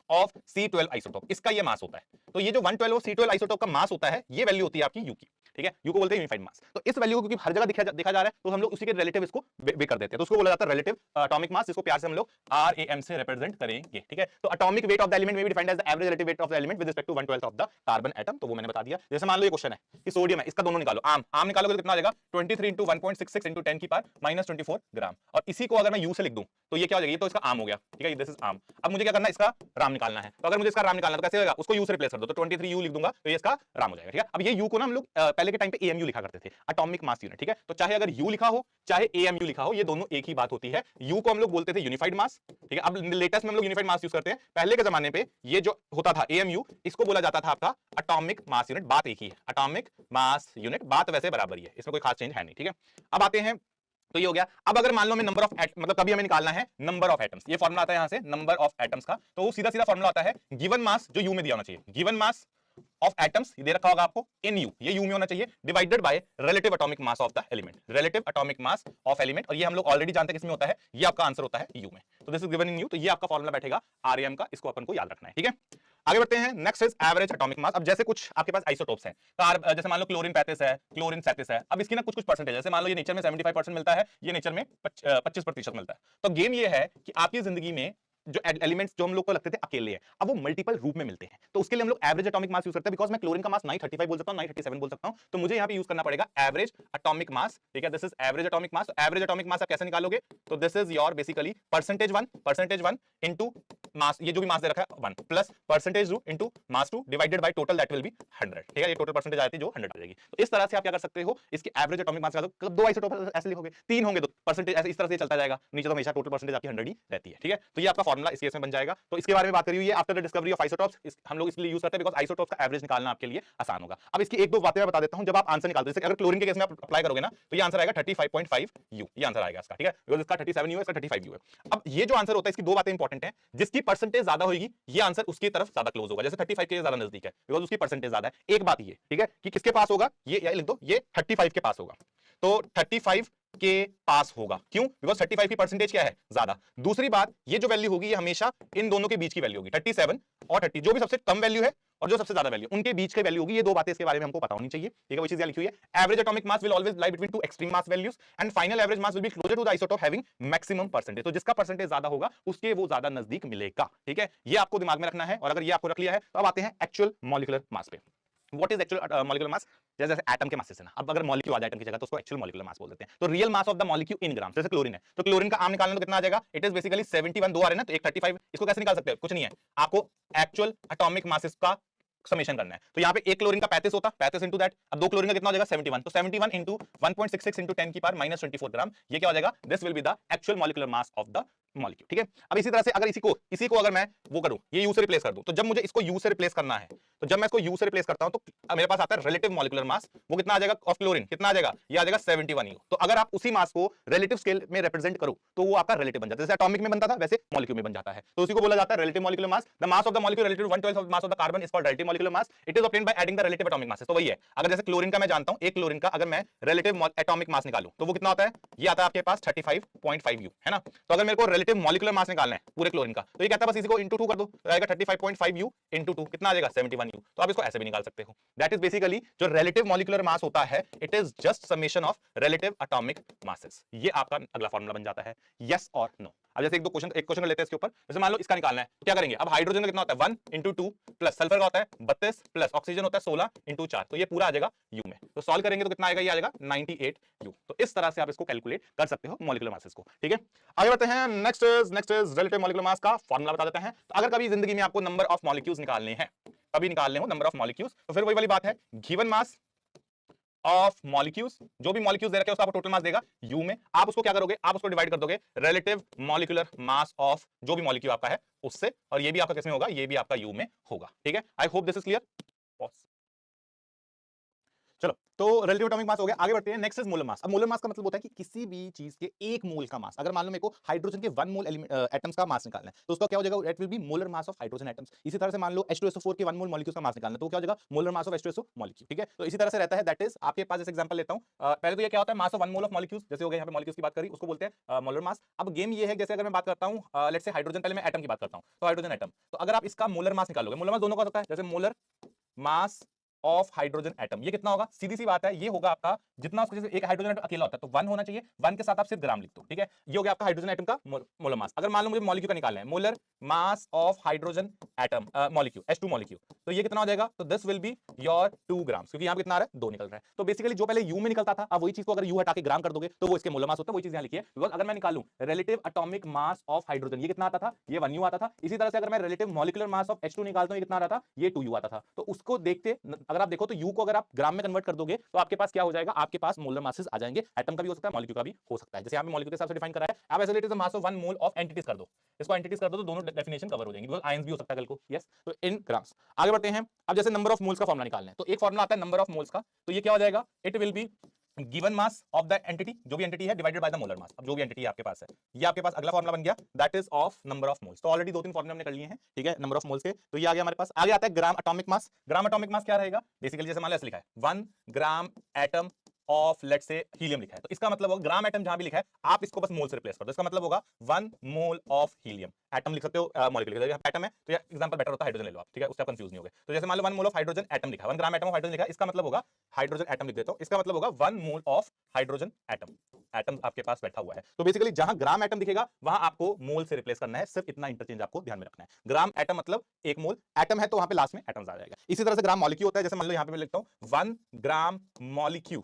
of C12 isotope, इसका ये मास होता है। तो ये जो 1/12 ऑफ C12 आइसोटोप का मास होता है, ये वैल्यू होती है आपकी u की। ठीक है, u को बोलते हैं यूनिफाइड मास। तो इस वैल्यू को क्योंकि हर जगह देखा जा रहा है, तो हम लोग उसी के रिलेटिव इसको वे कर देते हैं, तो उसको बोला जाता है रिलेटिव एटॉमिक मास, जिसको प्यार से हम लोग RAM से रिप्रेजेंट करेंगे। ठीक है, तो atomic weight of the element में भी defined as the average relative weight of the element with respect to 1/12 of the carbon atom. तो वो मैंने बता दिया। जैसे मान लो ये क्वेश्चन है कि सोडियम है, इसका दोनों निकालो, आम निकालोगे तो कितना आ जाएगा, 23 into 1.66 into 10 की पावर -24 ग्राम। और इसी को अगर मैं u से लिख दूं तो ये क्या हो जाएगा, ये तो इसका आम हो गया। ठीक है, दिस इज आम। अब मुझे क्या करना है, इसका राम निकालना है। तो अगर मुझे इसका राम निकालना तो कैसे होगा, उसको u से रिप्लेस कर दो, तो 23u लिख दूंगा, तो ये इसका राम हो जाएगा। ठीक है, अब ये u को ना हम लोग पहले के टाइम पे एएमयू लिखा करते थे, एटॉमिक मास यूनिट, ठीक है। तो चाहे अगर यू लिखा हो चाहे एएमयू लिखा हो, ये दोनों एक ही बात होती है। यू को हम लोग बोलते थे यूनिफाइड मास, ठीक है। अब लेटेस्ट में हम लोग यूनिफाइड मास यूज करते हैं। पहले के जमाने पे ये जो होता था एएमयू, इसको बोला जाता था आपका एटॉमिक मास यूनिट। बात एक ही है, एटॉमिक मास यूनिट, बात वैसे बराबर ही है, इसमें कोई खास चेंज है नहीं, ठीक है। अब आते हैं, तो ये हो गया। अब अगर मान लो हमें नंबर ऑफ मतलब कभी हमें निकालना है नंबर ऑफ एटम्स, ये फॉर्मूला आता है यहां से नंबर ऑफ एटम्स का, तो सीधा सीधा फॉर्मूला आता है गिवन मास जो यू में दिया होना चाहिए, given mass of atoms they रखा होगा आपको इन यू, ये यू में होना चाहिए, divided by relative atomic mass of the element, relative atomic mass of element, और ये हम लोग ऑलरेडी जानते हैं किसमें होता है, ये आपका आंसर होता है यू में। तो this is given in you, तो ये आपका फॉर्मूला बैठेगा आरएम का, इसको अपन को याद रखना है, ठीक है। आगे बढ़ते हैं, नेक्स्ट इज एवरेज एटॉमिक मास। अब जैसे कुछ आपके पास आइसोटोप्स हैं, जैसे मान लो क्लोरीन 35 है, क्लोरीन 37 है, अब इसकी ना कुछ कुछ परसेंटेज, जैसे मान लो ये नेचर में 75% मिलता है, ये नेचर में 25% मिलता है। तो गेम ये है कि आपकी जिंदगी में जो एलिमेंट्स जो हम लोग को लगते थे अकेले हैं, अब वो मल्टीपल रूप में मिलते हैं, तो उसके लिए हम लोग एवरेज एटॉमिक मास यूज करते हैं। बिकॉज मैं क्लोरीन का मास 935 बोल सकता हूं, 937 बोल सकता हूं, तो मुझे यहां पे यूज करना पड़ेगा एवरेज एटॉमिक मास, ठीक है। This is average atomic mass. Average atomic मास आप कैसे निकालोगे, तो this is your basically percentage 1 into mass, ये जो भी मास दे रखा है 1 plus percentage 2 into mass 2 divided by total, that will be 100, ठीक है। ये टोटल परसेंटेज आती है जो 100 आ जाएगी। तो इस तरह से आप क्या कर सकते हो, इसकी एवरेज एटॉमिक मास निकालो। दो आइसोटोप ऐसे लिखोगे, तीन होंगे तो परसेंटेज ऐसे इस तरह से चलता जाएगा, नीचे तो हमेशा टोटल परसेंटेज आपकी 100 ही रहती है, ठीक है। तो ये आपका फॉर्मूला इस केस में बन जाएगा। तो इसके बारे में बात करी हुई है after the discovery of isotopes, हम लोग इसलिए यूज करते हैं बिकॉज़ आइसोटोप्स का एवरेज निकालना आपके लिए आसान होगा। अब इसकी एक दो बातें मैं बता देता हूं जब आप आंसर निकालते हो। जैसे अगर क्लोरीन के केस में आप अप्लाई करोगे ना, तो ये आंसर आएगा 35.5 यू, ये आंसर आएगा इसका, ठीक है। बिकॉज़ इसका 37 यू है, इसका 35 यू है। अब ये जो आंसर होता है, इसकी दो बातें इंपॉर्टेंट है, जिसकी परसेंटेज ज्यादा होगी ये आंसर उसकी तरफ ज्यादा क्लोज होगा, जैसे 35 के ज्यादा नजदीक है बिकॉज़ उसकी परसेंटेज ज्यादा है। एक बात ये, ठीक है, कि किसके पास होगा, ये लिख दो, ये 35 के पास होगा, तो 35 के पास होगा, क्यों, बिकॉज 35 की परसेंटेज क्या है, ज्यादा। दूसरी बात, ये जो वैल्यू होगी ये हमेशा इन दोनों के बीच की वैल्यू होगी, 37 और 30, जो भी सबसे कम वैल्यू है और जो सबसे ज्यादा वैल्यू, उनके बीच की वैल्यू होगी। ये दो बातें इसके बारे में हमको पता होनी चाहिए, ठीक है। वो चीज यहाँ लिखी हुई है, average atomic mass will always lie between two extreme mass values and final average mass will be closer to the isotope having maximum percentage. तो जिसका परसेंटेज ज्यादा होगा उसके वो ज्यादा नजदीक मिलेगा, ठीक है। ये आपको दिमाग में रखना है, और अगर ये आपको रख लिया है तो अब आते हैं एक्चुअल मॉलिक्यूलर मास पे। What is actual molecular mass, जैसे एटम के मास से ना, अब अगर मॉलिक्यूल आ जाए एटम की जगह तो उसको एक्चुअल मॉलिक्यूलर मास बोल देते हैं। तो real mass of the molecule in gram, जैसे क्लोरीन है तो क्लोरीन का आम निकालना तो कितना आ जाएगा, इट इज बेसिकली 71, दो आ रहे हैं ना, तो एक 35, इसको कैसे निकाल सकते हैं, कुछ नहीं है, आपको एक्चुअल एटॉमिक मासेस का समेशन करना है। तो यहाँ पे एक क्लोरीन का 35 होता, 35 इंटू दैट, अब दो क्लोरीन का कितना हो जाएगा 71, तो 71 इंटू 1.66 इंटू 10 की पावर -24 ग्राम, ये क्या हो जाएगा, this will be the actual molecular mass of the molecule, ठीक है। अब इसी तरह से अगर इसी को अगर मैं वो करूं, ये यू से रिप्लेस कर दूं, तो जब मुझे इसको यू से रिप्लेस करना है, तो जब मैं इसको यू से रिप्लेस करता हूं तो मेरे पास आता है रिलेटिव मॉलिक्यूलर मास, वो कितना आ जाएगा ऑफ क्लोरीन, कितना आ जाएगा, ये आ जाएगा 71 यू। तो अगर आप उसी मास को रिलेटिव स्केल में रिप्रेजेंट करो तो वो आपका रिलेटिव बन जाता है, जैसे एटॉमिक में बनता था वैसे मॉलिक्यूल में बन जाता है, तो उसी को बोला जाता है relative molecular mass. The mass of the molecule relative to 1/12 of mass of the carbon is called relative molecular mass, it is obtained by adding the relative atomic masses. तो वही है, अगर जैसे क्लोरीन का मैं जानता हूं, एक क्लोरीन का अगर मैं रिलेटिव एटॉमिक मास निकालूं तो वो कितना होता है, ये आता है आपके पास 35.5 यू, है ना। तो अगर मेरे को रिलेटिव मॉलिक्यूलर मास निकालना है पूरे क्लोरीन का, तो ये कहता है बस इसी को इंटू 2 कर दो, तो आएगा 35.5 यू इंटू 2, कितना आ जाएगा 71 यू। तो आप इसको ऐसे भी निकाल सकते हो, दैट इज बेसिकली जो रिलेटिव मॉलिक्यूलर मास होता है, it is just summation of relative atomic masses. ये आपका अगला फार्मूला बन जाता है, यस और नो। अब जैसे एक क्वेश्चन लेते हैं इसके ऊपर, जैसे मान लो इसका निकालना है, तो क्या करेंगे, अब हाइड्रोजन का कितना होता है 1 इंटू 2 प्लस सल्फर का होता है 32 प्लस ऑक्सीजन होता है 16 इंटू 4, तो ये पूरा आ जाएगा यू में। तो सॉल्व करेंगे तो कितना आएगा, ये आ जाएगा 98 यू। तो इस तरह से आप इसको कैलकुलेट कर सकते हो मॉलिक्यूलर मासेस को, ठीक है। आगे बढ़ते हैं, नेक्स्ट इज रिलेटिव मॉलिक्यूलर मास का फॉर्मूला बता देते हैं। तो अगर कभी जिंदगी में आपको नंबर ऑफ मॉलिक्यूल्स निकालने हैं, कभी निकालने हो नंबर ऑफ मॉलिक्यूल्स, तो फिर वही वाली बात है, गिवन मास ऑफ मॉलिक्यूल्स, जो भी मॉलिक्यूल्स दे रखे हैं उसका आपको टोटल मास देगा यू में, आप उसको क्या करोगे, आप उसको डिवाइड कर दोगे रिलेटिव मॉलिक्यूलर मास ऑफ जो भी मॉलिक्यूल आपका है उससे, और ये भी आपका किसमें होगा, ये भी आपका यू में होगा, ठीक है। आई होप दिस इज क्लियर। चलो, तो रिलेटिव एटॉमिक मास हो गया। आगे बढ़ते हैं, नेक्स्ट इज मोलर मास। अब मोलर मास का मतलब होता है कि किसी भी चीज के एक मोल का मास, अगर मान लो मेरे को हाइड्रोजन के 1 मोल एटम्स का मास निकालना है, तो उसका क्या हो जाएगा, it will be molar mass of hydrogen atoms. इसी तरह से मान लो H2SO4 के 1 मोल मॉलिक्यूल्स का मास निकालना है, तो क्या हो जाएगा, molar mass of H2SO molecule, ठीक है। तो इसी तरह से रहता है, दैट इज आपके पास जैसे एग्जांपल लेता हूं, पहले तो ये क्या होता है, mass of 1 mole of molecules, जैसे हो गया यहाँ पे मॉलिक्यूल्स की बात करी, उसको बोलते हैं मोलर मास। अब गेम ये है, जैसे अगर मैं बात करता हूं, लेट्स से हाइड्रोजन, पहले मैं एटम की बात करता हूं, तो हाइड्रोजन एटम, तो अगर आप इसका मोलर मास निकालोगे, मोलर मास दोनों का होता है, जैसे molar mass of hydrogen atom, ये कितना होगा, सीधी सी बात है, ये होगा आपका जितना उसको, जैसे एक हाइड्रोजन एटम अकेला होता है तो 1 होना चाहिए, 1 के साथ आप सिर्फ ग्राम लिख दो, ठीक है। ये हो गया आपका हाइड्रोजन एटम का मोलर मास। अगर मान लो मुझे मॉलिक्यूल का निकालना है, molar mass of hydrogen atom molecule H2 molecule, तो ये कितना हो जाएगा, तो दिस विल बी योर 2 ग्राम, क्योंकि यहाँ पे कितना आ रहा है, 2 निकल रहा है। तो बेसिकली जो पहले यू में निकलता था, अब वही चीज को अगर यू हटा के ग्राम कर दोगे तो वो इसके मोलर मास होता है, वही चीज यहाँ लिखी है। बिकॉज अगर मैं निकालूं relative atomic mass of hydrogen, ये कितना आता था, ये 1 यू आता था। इसी तरह से अगर मैं relative molecular mass of H2 निकालता हूं, ये कितना आता था, ये 2 यू आता था। तो उसको देखते अगर आप देखो तो U को अगर आप ग्राम में कन्वर्ट कर दोगे तो आपके पास क्या हो जाएगा, आपके पास मोलर मासेस आ जाएंगे। एटम का भी हो सकता है, मॉलिक्यूल का भी हो सकता है। जैसे यहाँ पे मॉलिक्यूल के हिसाब से डिफाइन करा है, आप ऐसे it is the mass of 1 mole of entities कर दो, इसको एंटिटीज कर दो तो दोनों डेफिनेशन कवर हो जाएंगी, बिकॉज़ आयंस भी हो सकता है कल को। यस, तो इन ग्राम्स। आगे बढ़ते हैं। अब जैसे नंबर ऑफ मोल्स का फॉर्मुला निकालना है, तो एक फॉर्मुला आता है नंबर ऑफ मोल्स का, तो ये क्या हो जाएगा, it will be given mass of the entity, जो भी एंटिटी है, divided by the molar mass. अब जो भी एंटिटी आपके पास है, ये आपके पास अगला फॉर्मुला बन गया, that is of number of moles. तो ऑलरेडी 2-3 फॉर्मुले हमने कर लिए हैं, ठीक है, नंबर ऑफ मोल्स के। तो ये आ गया हमारे पास। आगे आता है gram atomic mass. Gram atomic mass क्या रहेगा, बेसिकली जैसे मान लो ऐसे लिखा है 1 gram atom of let's say helium लिखा है, तो इसका मतलब होगा ग्राम एटम जहां भी लिखा है आप इसको बस मोल से रिप्लेस कर दो, इसका मतलब होगा 1 मोल ऑफ हीलियम। एटम लिख सकते हो, मॉलिक्यूल लिख सकते हो, एटम है तो एग्जांपल बेटर होता है हाइड्रोजन ले लो आप, ठीक है, उससे आप कंफ्यूज नहीं होगे। तो जैसे मान लो 1 मोल ऑफ हाइड्रोजन एटम लिखा है, 1 ग्राम एटम ऑफ हाइड्रोजन लिखा है, इसका मतलब होगा हाइड्रोजन एटम लिख देता हूं, इसका मतलब होगा 1 mole of hydrogen atom. Atom आपके पास बैठा हुआ है, तो बेसिकली जहां ग्राम एटम दिखेगा वहां आपको मोल से रिप्लेस करना है, सिर्फ इतना इंटरचेंज आपको ध्यान में रखना है। ग्राम एटम मतलब 1 मोल, एटम है तो वहां पे लास्ट में एटम्स आ जाएगा। इसी तरह से ग्राम मॉलिक्यूल होता है, जैसे मान लो यहां पे मैं लिखता हूं 1 gram molecule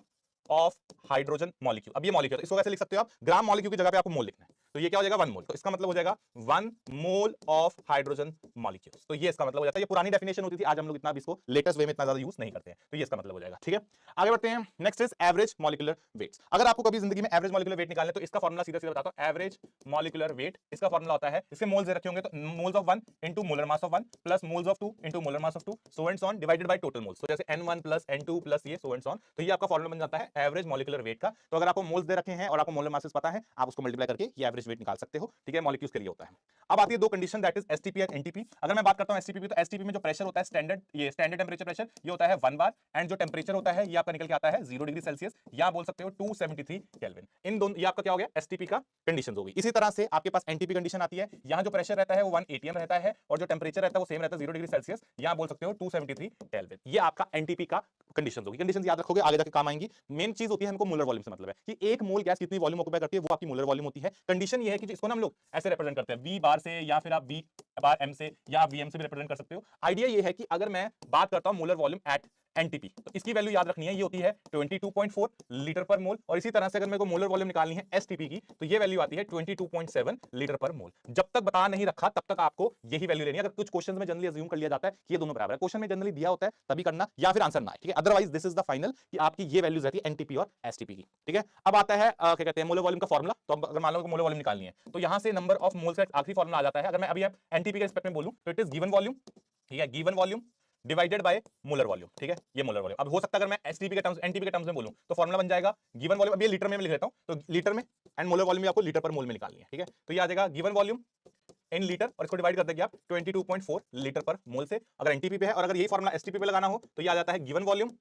of hydrogen molecule. अब ये मॉलिक्यूल, इसको कैसे लिख सकते हो आप, ग्राम मॉलिक्यूल की जगह पे आपको मोल लिखना है, तो ये क्या हो जाएगा 1 मोल, तो इसका मतलब हो जाएगा 1 मोल ऑफ हाइड्रोजन मॉलिक्यूल्स। तो ये इसका मतलब हो जाता है, ये पुरानी डेफिनेशन होती थी, आज हम लोग इतना भी इसको लेटेस्ट वे में इतना ज्यादा यूज नहीं करते हैं, तो ये इसका मतलब हो जाएगा, ठीक है। आगे बढ़ते हैं। Next is average molecular weights. अगर आपको कभी जिंदगी में एवरेज मॉलिक्यूलर वेट निकालना है तो इसका फॉर्मुला सीधा सीधा बताता हूं, एवरेज मॉलिक्यूलर वेट, इसका फॉर्मुला होता है, इसके मोल्स दे रखे होंगे तो moles of 1 into molar mass of 1 plus moles of 2 into molar mass of 2 so and so on divided by total moles. तो जैसे n1 प्लस n2 प्लस ये सो एंड सो ऑन, तो ये आपका फॉर्मुला बन जाता है एवरेज मॉलिक्यूलर वेट का। तो अगर आपको मोल्स दे रखे हैं और आपको मोलर मासेस पता है, आप उसको मल्टीप्लाई करके ये एवरेज वेट निकाल सकते हो, ठीक है, मॉलिक्यूल्स के लिए होता है। अब आती है दो condition, that is STP and NTP. अगर मैं बात करता हूं एसटीपी की, तो एसटीपी में जो प्रेशर होता है स्टैंडर्ड, ये स्टैंडर्ड टेंपरेचर प्रेशर, ये होता है 1 बार, एंड जो टेंपरेचर होता है ये आपका निकल के आता है 0 डिग्री सेल्सियस, या बोल सकते हो 273 केल्विन। इन दोनों, ये आपका क्या हो गया, एसटीपी का कंडीशंस हो गई। इसी तरह से आपके पास एनटीपी कंडीशन आती है, यहां जो प्रेशर रहता है वो 1 atm रहता है, और जो टेंपरेचर रहता है वो सेम रहता है 0 डिग्री सेल्सियस, यहां बोल सकते हो 273 केल्विन। ये आपका एनटीपी का कंडीशंस होगी। कंडीशंस याद रखोगे, आगे जाके काम आएंगी। मेन चीज होती है हमको मोलर वॉल्यूम से मतलब है कि एक मोल गैस कितनी वॉल्यूम ऑक्यूपाई करती है, वो आपकी मोलर वॉल्यूम होती है। कंडीशन ये है कि इसको ना हम लोग ऐसे रिप्रेजेंट करते हैं, वी बार से, या फिर आप वी बार एम से, या आप वीएम से भी रिप्रेजेंट कर सकते हो। आइडिया ये है कि अगर मैं बात करता हूं मोलर वॉल्यूम एट एनटीपी, तो इसकी वैल्यू याद रखनी है, ये होती है 22.4 लीटर पर मोल। और इसी तरह से अगर मेरे को मोलर वॉल्यूम निकालनी है एसटीपी की, तो ये वैल्यू आती है 22.7 लीटर पर मोल। जब तक बता नहीं रखा तब तक आपको यही वैल्यू लेनी है। अगर कुछ क्वेश्चंस में जनरली अज्यूम कर लिया जाता है कि ये दोनों बराबर है, क्वेश्चन में जनरली दिया होता है तभी करना, या फिर आंसर ना है, ठीक है। Otherwise this is the final कि आपकी ये वैल्यूज रहती है एनटीपी और एसटीपी की, ठीक है। अब आता है क्या कहते हैं मोलर वॉल्यूम का फॉर्मुला। तो अगर मान लो मोलर वॉल्यूम निकालनी है, तो यहां से नंबर ऑफ मोल्स का आखिरी फॉर्मुला आ जाता है। अगर मैं अभी एनटीपी के रिस्पेक्ट में बोलूं तो इट इज गिवन वॉल्यूम, ठीक है, given volume divided by molar volume, ठीक है, ये मोलर वॉल्यूम। अब हो सकता है अगर मैं एसटीपी के टर्म्स, एनटीपी के टर्म्स में बोलूं तो फॉर्मुला बन जाएगा गिवन वॉल्यूम, अब ये लीटर में लिख लेता हूं, तो लीटर में, एंड मोलर वॉल्यूम भी आपको लीटर पर मोल में निकालनी है, ठीक है। तो ये आ जाएगा गिवन वॉल्यूम इन लीटर, और इसको डिवाइड कर देंगे आप 22.4 लीटर पर मोल से, अगर एनटीपी पे है। और अगर यही फॉर्मुला एसटीपी पे लगाना हो तो ये आ जाता है गिवन वॉल्यूम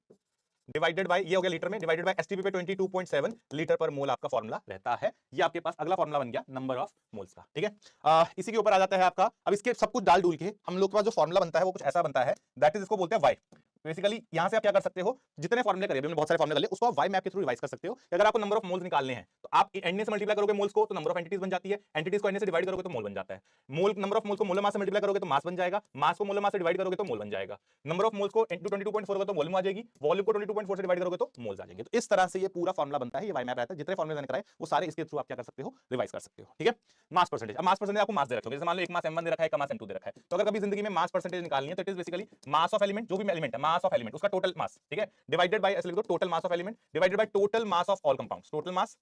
डिवाइडेड बाय, ये हो गया लीटर में, डिवाइडेड बाय एसटीपी पे 22.7 लीटर पर मोल आपका फॉर्मुला रहता है। ये आपके पास अगला फॉर्मुला बन गया नंबर ऑफ मोल्स का, ठीक है। इसी के ऊपर आ जाता है आपका, अब इसके सब कुछ डाल डूल के हम लोग के पास जो फॉर्मुला बनता है वो कुछ ऐसा बनता है, दैट इज इसको बोलते हैं वाई। बेसिकली यहां से आप क्या कर सकते हो, जितने फॉर्मुले करे, बहुत सारे फॉर्मुले कर लिए, उसको आप वाई मैप के थ्रू रिवाइज कर सकते हो। कि अगर आपको नंबर ऑफ मोल्स निकालने हैं तो आप एन से मल्टीप्लाई करोगे मोल्स को तो नंबर ऑफ एंटिटीज बन जाती है, एंटिटीज को एन से डिवाइड करोगे तो मोल बन जाता है। मोल, नंबर ऑफ मोल्स को मोलर मास से मल्टीप्लाई करोगे तो मास बन जाएगा, मास को मोलर मास से डिवाइड करोगे तो मोल बन जाएगा। नंबर ऑफ मोल्स को इनटू 22.4 करोगे तो वॉल्यूम आ जाएगी, वॉल्यूम को 22.4 से डिवाइड करोगे तो मोल्स आ जाएंगे। तो इस तरह से ये पूरा फॉर्मुला बनता है, ये वाई मैप रहता है। जितने फॉर्मुले मैंने कराए वो सारे इसके थ्रू आप क्या कर सकते हो, रिवाइज कर सकते हो, ठीक है। मास परसेंटेज, अब मास परसेंटेज आपको मास दे रखे हो, जैसे मान लो एक मास m1 दे रखा है, एक मास m2 दे रखा है, तो अगर कभी जिंदगी में मास परसेंटेज निकालनी है तो it is basically mass of element, जो भी एलिमेंट है, मास ऑफ एलिमेंट, उसका टोटल मास, ठीक है, डिवाइडेड बाय, ऐसे लिख दो total mass of element divided by total mass of all compounds, total mass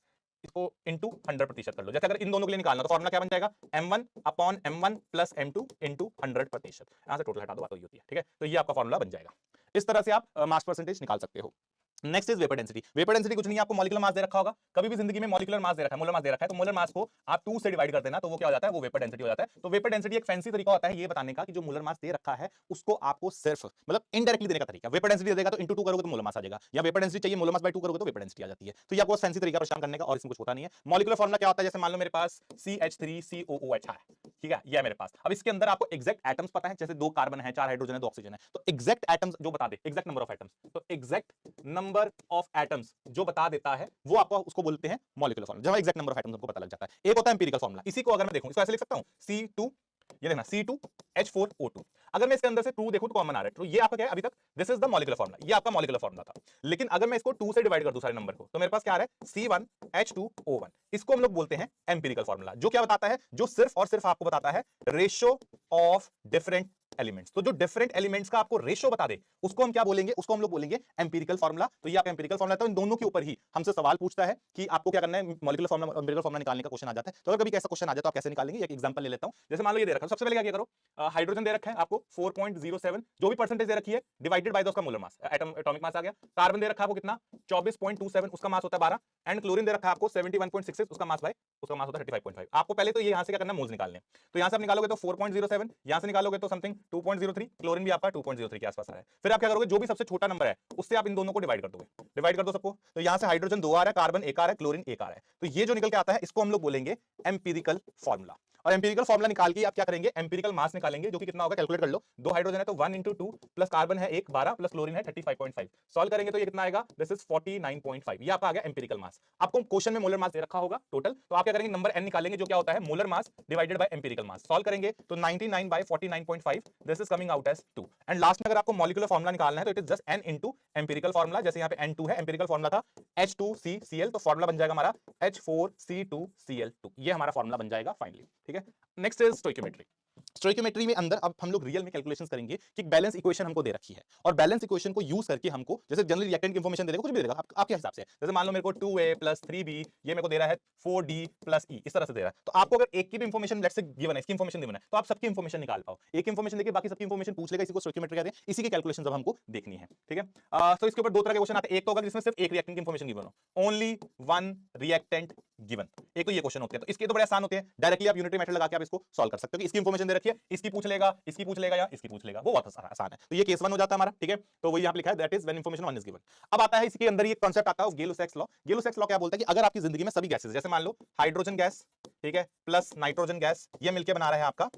इसको इनटू 100% कर लो। जैसे अगर इन दोनों के लिए निकालना तो फॉर्मुला क्या बन जाएगा, m1 upon m1 plus m2 into 100%। यहां से टोटल हटा दो, बात वही होती है, ठीक है। तो ये आपका फॉर्मुला बन जाएगा। इस तरह से आप मास परसेंटेज निकाल सकते हो। Next is vapour density. Vapour density कुछ नहीं है, आपको मॉलिक्यूलर मास दे रखा होगा, कभी भी जिंदगी में मॉलिक्यूलर मास दे रखा है, मोलर मास दे रखा है, तो मोलर मास को आप 2 से डिवाइड कर देना, तो वो क्या हो जाता है, वो वेपर डेंसिटी हो जाता है। तो वेपर डेंसिटी एक फैंसी तरीका होता है ये बताने का कि जो मोलर मास दे रखा है उसको आपको सिर्फ मतलब इनडायरेक्टली देने का तरीका। वेपर डेंसिटी देगा तो इंटू 2 करोगे तो मोलर मास आ जाएगा, या वेपर डेंसिटी चाहिए मोलर मास बाय 2 करोगे तो वेपर डेंसिटी आ जाती है। तो ये आपको फैंसी तरीका परेशान करने का, और इसमें कुछ होता नहीं है। मॉलिक्यूलर फॉर्मुला क्या होता है, जैसे मान लो मेरे पास CH3COOH है, ठीक है, ये है मेरे पास। अब इसके अंदर आपको एग्जैक्ट एटम्स पता है, जैसे 2 कार्बन है, 4 हाइड्रोजन है, 2 ऑक्सीजन है, तो एग्जैक्ट एटम्स जो बता दे, एग्जैक्ट नंबर ऑफ एटम्स, तो एग्जैक्ट नंबर ऑफ एटम्स जो बता देता है वो आपको उसको बोलते हैं मॉलिक्यूलर फॉर्मुला, जहां एग्जैक्ट नंबर ऑफ एटम्स आपको पता लग जाता है। एक होता है एम्पिरिकल फॉर्मुला, इसी को अगर मैं देखूं, इसको ऐसे लिख सकता हूं C2, ये देखना C2H4O2। अगर मैं इसके अंदर से 2 देखूं तो कॉमन आ रहा है, तो ये आपका क्या है अभी तक, this is the molecular formula, ये आपका मॉलिक्यूलर फॉर्मुला था। लेकिन अगर मैं इसको 2 से डिवाइड कर दूं सारे नंबर को, तो मेरे पास क्या आ रहा है, C1H2O1। इसको हम लोग बोलते हैं एम्पिरिकल फॉर्मुला, जो क्या बताता है, जो सिर्फ और सिर्फ आपको बताता है रेशियो ऑफ डिफरेंट एलिमेंट्स। तो जो डिफरेंट एलिमेंट्स का आपको रेशियो बता दे उसको हम क्या बोलेंगे, उसको हम लोग बोलेंगे एम्पिरिकल फार्मूला। तो ये आपका एम्पिरिकल फार्मूला है। इन दोनों के ऊपर ही हमसे सवाल पूछता है कि आपको क्या करना है, मॉलिक्यूलर फार्मूला एम्पिरिकल फार्मूला निकालने का क्वेश्चन आ जाता है। तो अगर कभी ऐसा क्वेश्चन आ जाए तो आप कैसे निकालेंगे, एक एग्जांपल ले लेता हूं। जैसे मान लो ये दे रखा है, सबसे पहले क्या करो, हाइड्रोजन दे रखा है आपको 4.07, जो भी परसेंटेज दे रखी है डिवाइडेड बाय उसका मोलर मास, एटॉमिक मास आ गया। कार्बन दे रखा है आपको कितना 24.27, उसका मास होता है 12, एंड क्लोरीन दे रखा है आपको 71.66, उसका मास होता है 35.5। आपको पहले तो ये यहां से क्या करना है, मोल्स निकालने। तो यहां से आप निकालोगे तो 4.07, यहां से निकालोगे तो समथिंग 2.03, क्लोरीन भी आपका 2.03 के आसपास आ रहा है। फिर आप क्या करोगे, जो भी सबसे छोटा नंबर है उससे आप इन दोनों को डिवाइड कर दोगे, डिवाइड कर दो सबको। तो यहां से हाइड्रोजन 2 आ रहा है, कार्बन 1 आ रहा है, क्लोरीन 1 आ रहा है। तो ये जो निकल के आता है इसको हम लोग बोलेंगे एम्पिरिकल फार्मूला। और एम्पिरिकल फार्मूला निकाल के आप क्या करेंगे, एम्पिरिकल मास निकालेंगे, जो कि कितना होगा कैलकुलेट कर लो। 2 हाइड्रोजन है तो 1 × 2 प्लस कार्बन है 1 12 प्लस क्लोरीन है 35.5। सॉल्व करेंगे तो ये कितना आएगा, दिस इज 49.5। ये आपका आ गया एम्पिरिकल मास। आपको क्वेश्चन में मोलर मास दे रखा होगा टोटल, तो आप क्या करेंगे, नंबर n निकालेंगे जो क्या होता है molar mass divided by empirical mass. Solve करेंगे तो 99 by 49.5, this is coming out as 2। And last में अगर आपको मॉलिक्यूलर फार्मूला निकालना है तो it is just n × empirical formula. जैसे यहाँ पे n2 है, एम्पिरिकल फार्मूला था H2CCl, तो फार्मूला बन जाएगा हमारा H4C2Cl2। ये हमारा फार्मूला बन जाएगा फाइनली, ठीक है। Next is stoichiometry. स्टोइकियोमेट्री में अंदर अब हम लोग रियल में कैलकुलेशंस करेंगे कि बैलेंस इक्वेशन हमको दे रखी है, और बैलेंस इक्वेशन को यूज करके हमको जैसे जनरल रिएक्टेंट की इंफॉर्मेशन दे देगा, कुछ भी दे देगा आपके हिसाब से। जैसे मान लो मेरे को 2A + 3B, ये मेरे को दे रहा है 4D + E, इस तरह से दे रहा है। तो आपको अगर एक की भी इंफॉर्मेशन लेट्स से गिवन है, इसकी इंफॉर्मेशन गिवन है, तो आप सबकी इंफॉर्मेशन निकाल पाओ। एक इंफॉर्मेशन देके बाकी सबकी इंफॉर्मेशन पूछ लेगा, इसी को स्टोइकियोमेट्री कहते हैं। इसी की कैलकुलेशन अब हमको देखनी है, ठीक है। तो इसके ऊपर दो तरह के क्वेश्चन आते हैं। एक तो होगा जिसमें सिर्फ एक रिएक्टेंट की इंफॉर्मेशन गिवन हो, ओनली वन रिएक्टेंट गिवन, एक तो ये क्वेश्चन होते हैं। तो इसके तो बड़े आसान होते हैं, डायरेक्टली आप यूनिटरी मेथड लगा के आप इसको सॉल्व कर सकते हो कि इसकी इंफॉर्मेशन दे रखी है, इसकी पूछ लेगा, इसकी पूछ लेगा या इसकी पूछ लेगा, वो बहुत आसान है। तो ये केस 1 हो जाता है हमारा, ठीक है। तो वही यहां पे लिखा है, that is when information 1 is given. अब आता है इसके अंदर ये कांसेप्ट आता है गेलो-सेक्स लॉ। गेलो-सेक्स लॉ क्या बोलता है कि अगर आपकी जिंदगी में सभी गैसेस, जैसे मान लो हाइड्रोजन गैस, ठीक है, प्लस नाइट्रोजन गैस, ये मिलकर बना रहा है आपका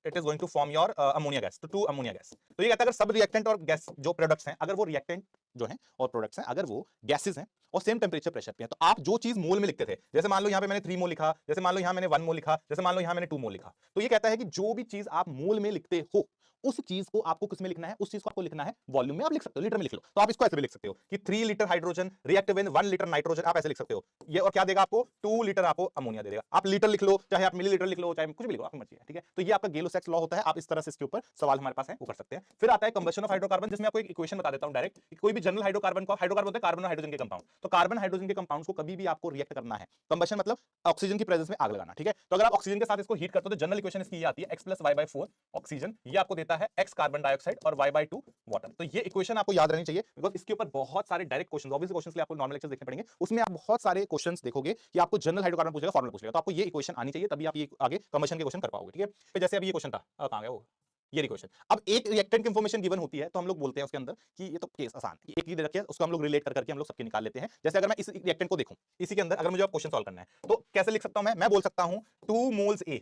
it is going to form your ammonia gas, तो 2 अमोनिया गैस। तो ये कहता है अगर सब रिएक्टेंट और गैस जो प्रोडक्ट्स हैं, अगर वो रिएक्टेंट जो हैं और प्रोडक्ट्स हैं, अगर वो गैसेस हैं और सेम टेंपरेचर प्रेशर पे हैं, तो आप जो चीज मोल में लिखते थे, जैसे मान लो यहाँ पे मैंने 3 मोल लिखा, जैसे मान लो यहाँ मैंने 1 मोल लिखा, जैसे मान लो यहाँ मैंने 2 मोल लिखा, तो ये कहता है कि जो भी चीज आप मोल में लिखते हो उस चीज को आपको किस में लिखना है, उस चीज को आपको लिखना है वॉल्यूम में। आप लिख सकते हो लीटर में लिख लो, तो आप इसको ऐसे भी लिख सकते हो कि 3 litre hydrogen react with 1 litre nitrogen, आप ऐसे लिख सकते हो ये। और क्या देगा आपको, 2 लीटर आपको अमोनिया दे देगा। आप लीटर लिख लो, चाहे आप मिलीलीटर लिख लो, चाहे कुछ भी लिखो, आपकी मर्जी है, ठीक है। तो ये आपका गेलो-सेक्स लॉ होता है। आप इस तरह से इसके ऊपर सवाल हमारे पास है वो कर सकते हैं। फिर आता है कंबशन ऑफ हाइड्रोकार्बन, जिसमें आपको एक इक्वेशन बता देता हूं डायरेक्ट कि कोई भी जनरल हाइड्रोकार्बन को, हाइड्रोकार्बन होता है कार्बन और हाइड्रोजन के कंपाउंड, तो कार्बन हाइड्रोजन के कंपाउंड्स को कभी भी आपको रिएक्ट करना है, कंबशन मतलब ऑक्सीजन की प्रेजेंस में आग लगाना, ठीक है। तो अगर आप ऑक्सीजन के साथ इसको हीट करते हो तो जनरल इक्वेशन इसकी ये आती है, x + y/4 ऑक्सीजन, ये आपको देता है x कार्बन डाइऑक्साइड और y/2 वाटर। तो ये इक्वेशन आपको याद रहनी चाहिए, बिकॉज़ इसके ऊपर बहुत सारे डायरेक्ट क्वेश्चंस, ऑब्वियसली क्वेश्चंस के लिए आपको नॉर्मल लेक्चर्स देखने पड़ेंगे, उसमें आप बहुत सारे क्वेश्चंस देखोगे कि आपको जनरल हाइड्रोकार्बन पूछेगा, फार्मूला पूछेगा, तो आपको ये इक्वेशन आनी चाहिए, तभी आप ये आगे कंबशन के क्वेश्चन कर पाओगे, ठीक है। फिर जैसे अभी ये क्वेश्चन था, कहां गया वो, ये इक्वेशन। अब एक रिएक्टेंट की इंफॉर्मेशन गिवन होती है तो हम लोग बोलते हैं उसके अंदर कि ये तो केस आसान है, एक ही दे रखी है, उसको हम लोग रिलेट करके हम लोग सबके निकाल लेते हैं। जैसे अगर मैं इस रिएक्टेंट को देखूं, इसी के अंदर अगर मुझे क्वेश्चन सॉल्व करना है तो कैसे लिख सकता हूं मैं बोल सकता हूं 2 moles A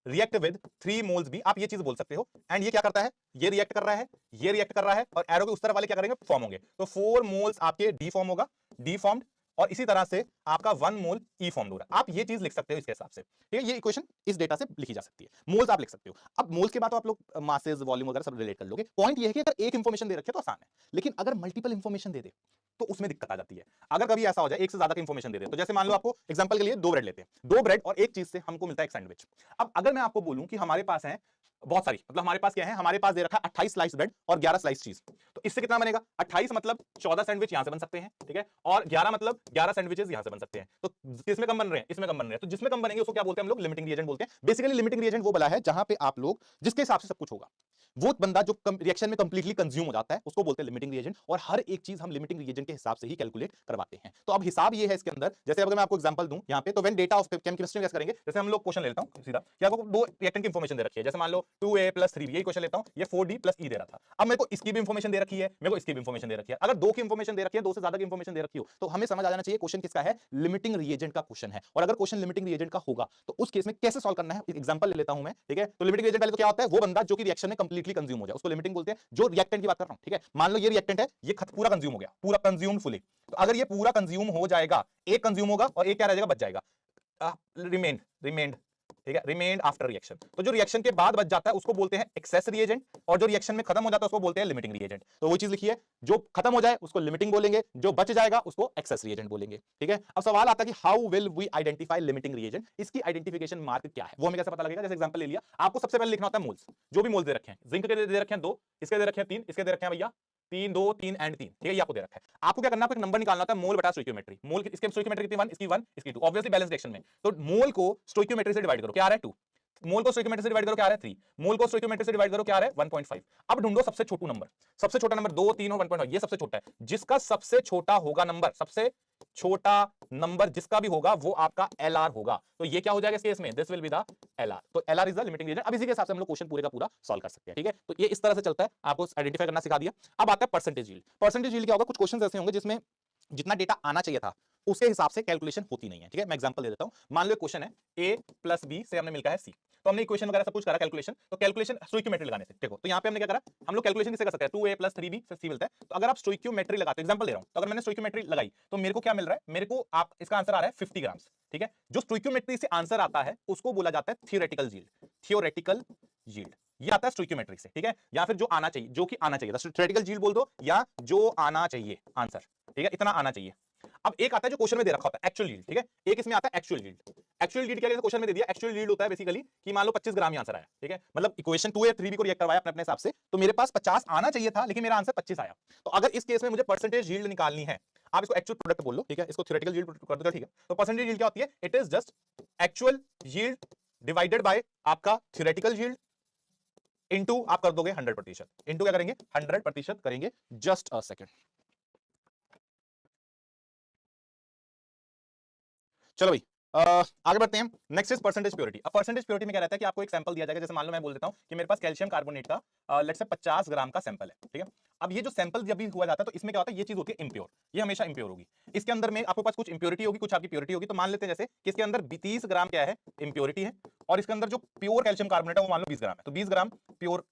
react with 3 moles B, आप ये चीज बोल सकते हो। एंड ये क्या करता है, ये रिएक्ट कर रहा है, ये रिएक्ट कर रहा है, और एरो के उस तरफ वाले क्या करेंगे, फॉर्म होंगे। तो 4 मोल्स आपके D फॉर्म होगा, D फॉर्म्ड, और इसी तरह से आपका 1 मोल E फॉर्म होगा। आप ये चीज लिख सकते हो इसके हिसाब से, ठीक है। ये इक्वेशन इस डेटा से लिखी जा सकती है, मोल्स आप लिख सकते हो। अब मोल्स के बाद तो आप लोग मासेस, वॉल्यूम वगैरह सब रिलेट कर लोगे। पॉइंट ये है कि अगर एक इंफॉर्मेशन दे रखे तो आसान है, लेकिन अगर मल्टीपल इंफॉर्मेशन दे दे तो उसमें दिक्कत आ जाती है। अगर कभी ऐसा हो जाए एक से ज्यादा की इंफॉर्मेशन दे दे, तो जैसे मान लो आपको एग्जांपल के लिए 2 ब्रेड लेते हैं, 2 ब्रेड और एक चीज से हमको मिलता है एक सैंडविच। अब अगर मैं आपको बोलूं कि हमारे पास है बहुत सारी, मतलब हमारे पास क्या है, हमारे पास दे रखा है 28 स्लाइस ब्रेड और 11 स्लाइस चीज, तो इससे कितना बनेगा, 28 मतलब 14 सैंडविच यहां से बन सकते हैं, ठीक है, और 11 मतलब 11 सैंडविचेस यहां से बन सकते हैं। तो किसमें कम बन रहे हैं, इसमें कम बन रहे हैं, तो जिसमें कम बनेंगे उसको क्या बोलते हैं हम लोग, लिमिटिंग रिएजेंट बोलते हैं। बेसिकली लिमिटिंग रिएजेंट वो बला है जहां पे आप लोग जिसके हिसाब से सब कुछ होगा, वो बंदा जो रिएक्शन में कंप्लीटली कंज्यूम हो जाता है उसको बोलते हैं लिमिटिंग रिएजेंट, और हर एक चीज हम लिमिटिंग रिएजेंट के हिसाब से ही कैलकुलेट करवाते हैं। तो अब हिसाब ये है इसके अंदर, जैसे अगर मैं आपको एग्जांपल दूं यहां पे, तो व्हेन डेटा ऑफ केमिस्ट्री कैसे करेंगे, जैसे हम लोग क्वेश्चन ले लेता हूं सीधा कि आपको 2 रिएक्टेंट की इंफॉर्मेशन दे रखी है, जैसे मान लो 2A + 3B, ये क्वेश्चन लेता हूं, ये 4D + E दे रहा था। अब मेरे को इसकी भी इंफॉर्मेशन दे रखी है, मेरे को इसकी भी इंफॉर्मेशन दे रखी है। अगर 2 की इंफॉर्मेशन दे रखी है, 2 से ज्यादा की इंफॉर्मेशन दे रखी हो, तो हमें समझ आ जाना चाहिए क्वेश्चन किसका है, लिमिटिंग रिएजेंट का क्वेश्चन है। और अगर क्वेश्चन लिमिटिंग रिएजेंट का होगा तो उस केस में कैसे सॉल्व करना है, एक एग्जांपल ले लेता हूं मैं, ठीक है। तो लिमिटिंग रिएजेंट पहले तो क्या होता है, वो बंदा जो कि रिएक्शन में कंप्लीटली कंज्यूम हो जाए उसको लिमिटिंग बोलते हैं। जो रिएक्टेंट की बात कर रहा हूं, ठीक है, मान लो ये रिएक्टेंट है, ये पूरा कंज्यूम हो गया, पूरा कंज्यूम्ड फुली, तो अगर ये पूरा कंज्यूम हो जाएगा, एक कंज्यूम होगा और एक क्या रह जाएगा, बच जाएगा, रिमेंड, ठीक है, रिमेन्ड आफ्टर रिएक्शन। तो जो रिएक्शन के बाद बच जाता है उसको बोलते हैं एक्सेस रिएजेंट, और जो रिएक्शन में खत्म हो जाता है उसको बोलते हैं लिमिटिंग रिएजेंट। तो वो चीज लिखी है, जो खत्म हो जाए उसको लिमिटिंग बोलेंगे, जो बच जाएगा उसको एक्सेस रिएजेंट बोलेंगे। ठीक है, अब सवाल आता है कि how will we identify limiting reagent, इसकी आइडेंटिफिकेशन मार्क क्या है, वो हमें कैसे पता लगेगा। जैसे एग्जांपल ले लिया, आपको सबसे पहले लिखना होता है मोल्स, जो भी मोल्स दे रखे हैं, जिंक के दे रखे हैं 2, इसके दे रखे हैं 3, इसके दे रखे हैं भैया 3 2 3 एंड 3, ठीक है, ये आपको दे रखा है। आपको क्या करना है, आपको एक नंबर निकालना होता है मोल बटा स्टोइकियोमेट्री। मोल इसके स्टोइकियोमेट्री कितनी 1, इसकी 1, इसकी 2, ऑब्वियसली बैलेंस रिएक्शन में। तो मोल को स्टोइकियोमेट्री से डिवाइड करो, क्या आ रहा है 2, मोल को स्टोइकियोमेट्री से डिवाइड करो क्या आ रहा है 3, मोल को स्टोइकियोमेट्री से डिवाइड करो क्या आ रहा है 1.5। अब ढूंढो सबसे छोटू नंबर, सबसे छोटा नंबर 2 3 और 1.5, ये सबसे छोटा है। जिसका सबसे छोटा होगा नंबर, सबसे छोटा नंबर जिसका भी होगा वो आपका LR होगा। तो ये क्या हो जाएगा इस केस में, this will be the LR। तो LR is the limiting reagent. अब इसी के हिसाब से हम लोग क्वेश्चन पूरे का पूरा सॉल्व कर सकते हैं। ठीक है, तो ये इस तरह से चलता है, आपको आइडेंटिफाई करना सिखा दिया। अब आता है परसेंटेज यील्ड। परसेंटेज यील्ड क्या होगा, कुछ क्वेश्चन ऐसे होंगे जिसमें जितना डेटा आना चाहिए था उसके हिसाब से कैलकुलेशन होती नहीं है। ठीक है, मैं एग्जांपल दे देता हूं। मान लो एक क्वेश्चन है A + B से हमने मिलता है C, तो हमने इक्वेशन वगैरह सब कुछ करा कैलकुलेशन। तो कैलकुलेशन स्टोइकियोमेट्री लगाने से, देखो तो यहां पे हमने क्या करा, हम लोग कैलकुलेशन किससे कर सकते हैं, 2A + 3B से C मिलता है। तो अगर आप स्टोइकियोमेट्री लगाते हो, एग्जांपल दे रहा हूं, तो अगर मैंने स्टोइकियोमेट्री लगाई तो मेरे को क्या मिल रहा है, मेरे को आप इसका आंसर आ रहा है 50 ग्राम। ठीक है, जो स्टोइकियोमेट्री से आंसर आता है उसको बोला जाता है थियोरेटिकल यील्ड। थियोरेटिकल यील्ड ये आता है स्टोइकियोमेट्री से। ठीक है, या फिर जो आना चाहिए, जो कि आना चाहिए, थियोरेटिकल यील्ड बोल दो, या जो आना चाहिए आंसर। ठीक है, इतना आना चाहिए। अब एक आता है जो क्वेश्चन में दे रखा होता है एक्चुअल यील्ड। ठीक है, एक इसमें आता है एक्चुअल यील्ड। एक्चुअल यील्ड क्या है, क्वेश्चन में दे दिया एक्चुअल यील्ड होता है बेसिकली कि मान लो 25 ग्राम ही आंसर आया। ठीक है, मतलब इक्वेशन 2 या 3 को रिएक्ट करवाया अपने अपने हिसाब से, तो मेरे पास 50 आना चाहिए था लेकिन मेरा आंसर 25 आया। तो अगर इस केस में मुझे परसेंटेज यील्ड निकालनी है, आप इसको एक्चुअल प्रोडक्ट बोल लो। ठीक है, इसको थियोरेटिकल यील्ड कर दो। ठीक है, तो परसेंटेज यील्ड क्या होती है, it is just actual yield divided by आपका थियोरेटिकल यील्ड इनटू आप कर दोगे 100%। इनटू क्या करेंगे, 100% करेंगे। जस्ट अ सेकंड, चलो भाई आगे बढ़ते हैं। Next is percentage purity. अब परसेंटेज प्योरिटी में क्या रहता है कि आपको एक सैंपल दिया जाएगा, जैसे मान लो मैं बोल देता हूं कि मेरे पास कैल्शियम कार्बोनेट का लेट्स से 50 ग्राम का सैंपल है। ठीक है, अब ये जो सैंपल जब भी हुआ जाता है तो इसमें क्या होता है, ये चीज होती है इम्प्योर, ये हमेशा इम्प्योर होगी। इसके अंदर में आपके पास कुछ इंप्योरिटी होगी, कुछ आपकी प्योरिटी होगी। तो मान लेते हैं जैसे कि इसके अंदर 30 ग्राम क्या है, इंप्योरिटी है, और इसके अंदर जो प्योर कैल्शियम कार्बोनेट है वो मान लो 20 ग्राम है। तो 20 ग्राम प्योर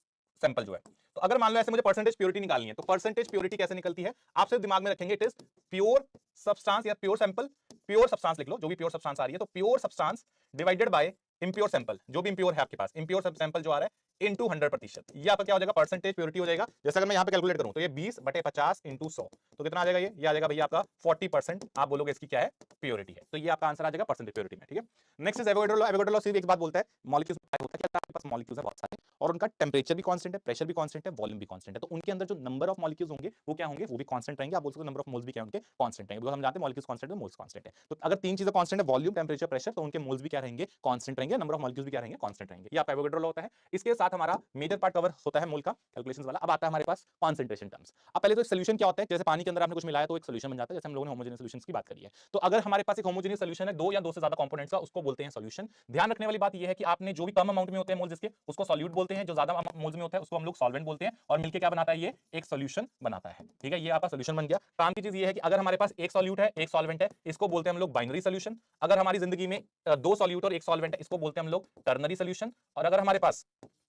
सैंपल जो है, तो अगर मान लो ऐसे मुझे परसेंटेज प्योरिटी निकालनी है, तो परसेंटेज प्योरिटी कैसे निकलती है, आप सिर्फ दिमाग में रखेंगे इट इज प्योर सब्सटेंस या प्योर सैंपल, प्योर सब्सटेंस लिख लो, जो भी प्योर सब्सटेंस आ रही है, तो pure substance divided by impure sample, जो भी इम्प्योर है आपके पास, इम्प्योर सैंपल जो आ रहा है इनटू 100%। ये आपका क्या हो जाएगा, परसेंटेज प्योरिटी हो जाएगा। जैसे अगर मैं यहाँ पे कैलकुलेट करूं तो ये 20/50 इनटू 100, तो कितना आ जाएगा, ये आ जाएगा भैया आपका 40%। आप बोलोगे इसकी क्या है, प्योरिटी है। तो ये आपका आंसर आ जाएगा परसेंटेज प्योरिटी में। ठीक है, next is Avogadro law. Avogadro law सिर्फ एक बात बोलता है, मॉलिक्यूल्स होता है कि आपके पास मॉलिक्यूल्स है बहुत सारे, और उनका टेंपरेचर भी कांस्टेंट है, प्रेशर भी कांस्टेंट है, वॉल्यूम भी कांस्टेंट है। तो उनके अंदर जो नंबर ऑफ मॉलिक्यूल्स होंगे वो क्या होंगे, वो भी कांस्टेंट रहेंगे। आप बोल सकते हो नंबर ऑफ मोल्स भी क्या होंगे, कांस्टेंट रहेंगे, बिकॉज़ हम जानते हैं मॉलिक्यूल्स कांस्टेंट है, मोल्स कांस्टेंट है। तो अगर तीन चीजें कांस्टेंट है, वॉल्यूम, टेंपरेचर, प्रेशर, तो उनके मोल्स भी क्या रहेंगे, कांस्टेंट रहेंगे, नंबर ऑफ मॉलिक्यूल्स भी क्या रहेंगे, कांस्टेंट रहेंगे। ये आपका एवोगाड्रो लॉ होता है। इसके साथ हमारा मेजर पार्ट कवर होता है मोल का कैलकुलेशंस वाला। अब आता है हमारे पास कॉन्सेंट्रेशन टर्म्स। अब पहले तो एक सॉल्यूशन क्या होता है, जैसे पानी के अंदर आपने कुछ मिलाया तो एक सॉल्यूशन बन जाता है, जैसे हम लोगों ने होमोजेनियस सॉल्यूशंस की बात करी है। तो अगर हमारे पास एक होमोजेनियस सॉल्यूशन है, दो या दो से ज्यादा कंपोनेंट्स का, उसको बोलते हैं सॉल्यूशन। ध्यान रखने वाली बात यह है कि आपने जो भी कम अमाउंट में होते हैं मोल्स जिसके, उसको सॉल्यूट बोलते हैं, जो ज्यादा मोल्स में होता है उसको हम लोग सॉल्वेंट बोलते हैं, और मिलके क्या बनाता है, ये एक सॉल्यूशन बनाता है। ठीक है, ये आपका सॉल्यूशन बन गया। काम की चीज ये है कि अगर हमारे पास एक सॉल्यूट है, एक सॉल्वेंट है, इसको बोलते हैं हम लोग बाइनरी सॉल्यूशन। अगर हमारी जिंदगी में दो सॉल्यूट और एक सॉल्वेंट है, इसको बोलते हैं हम लोग टर्नरी सॉल्यूशन। और अगर हमारे पास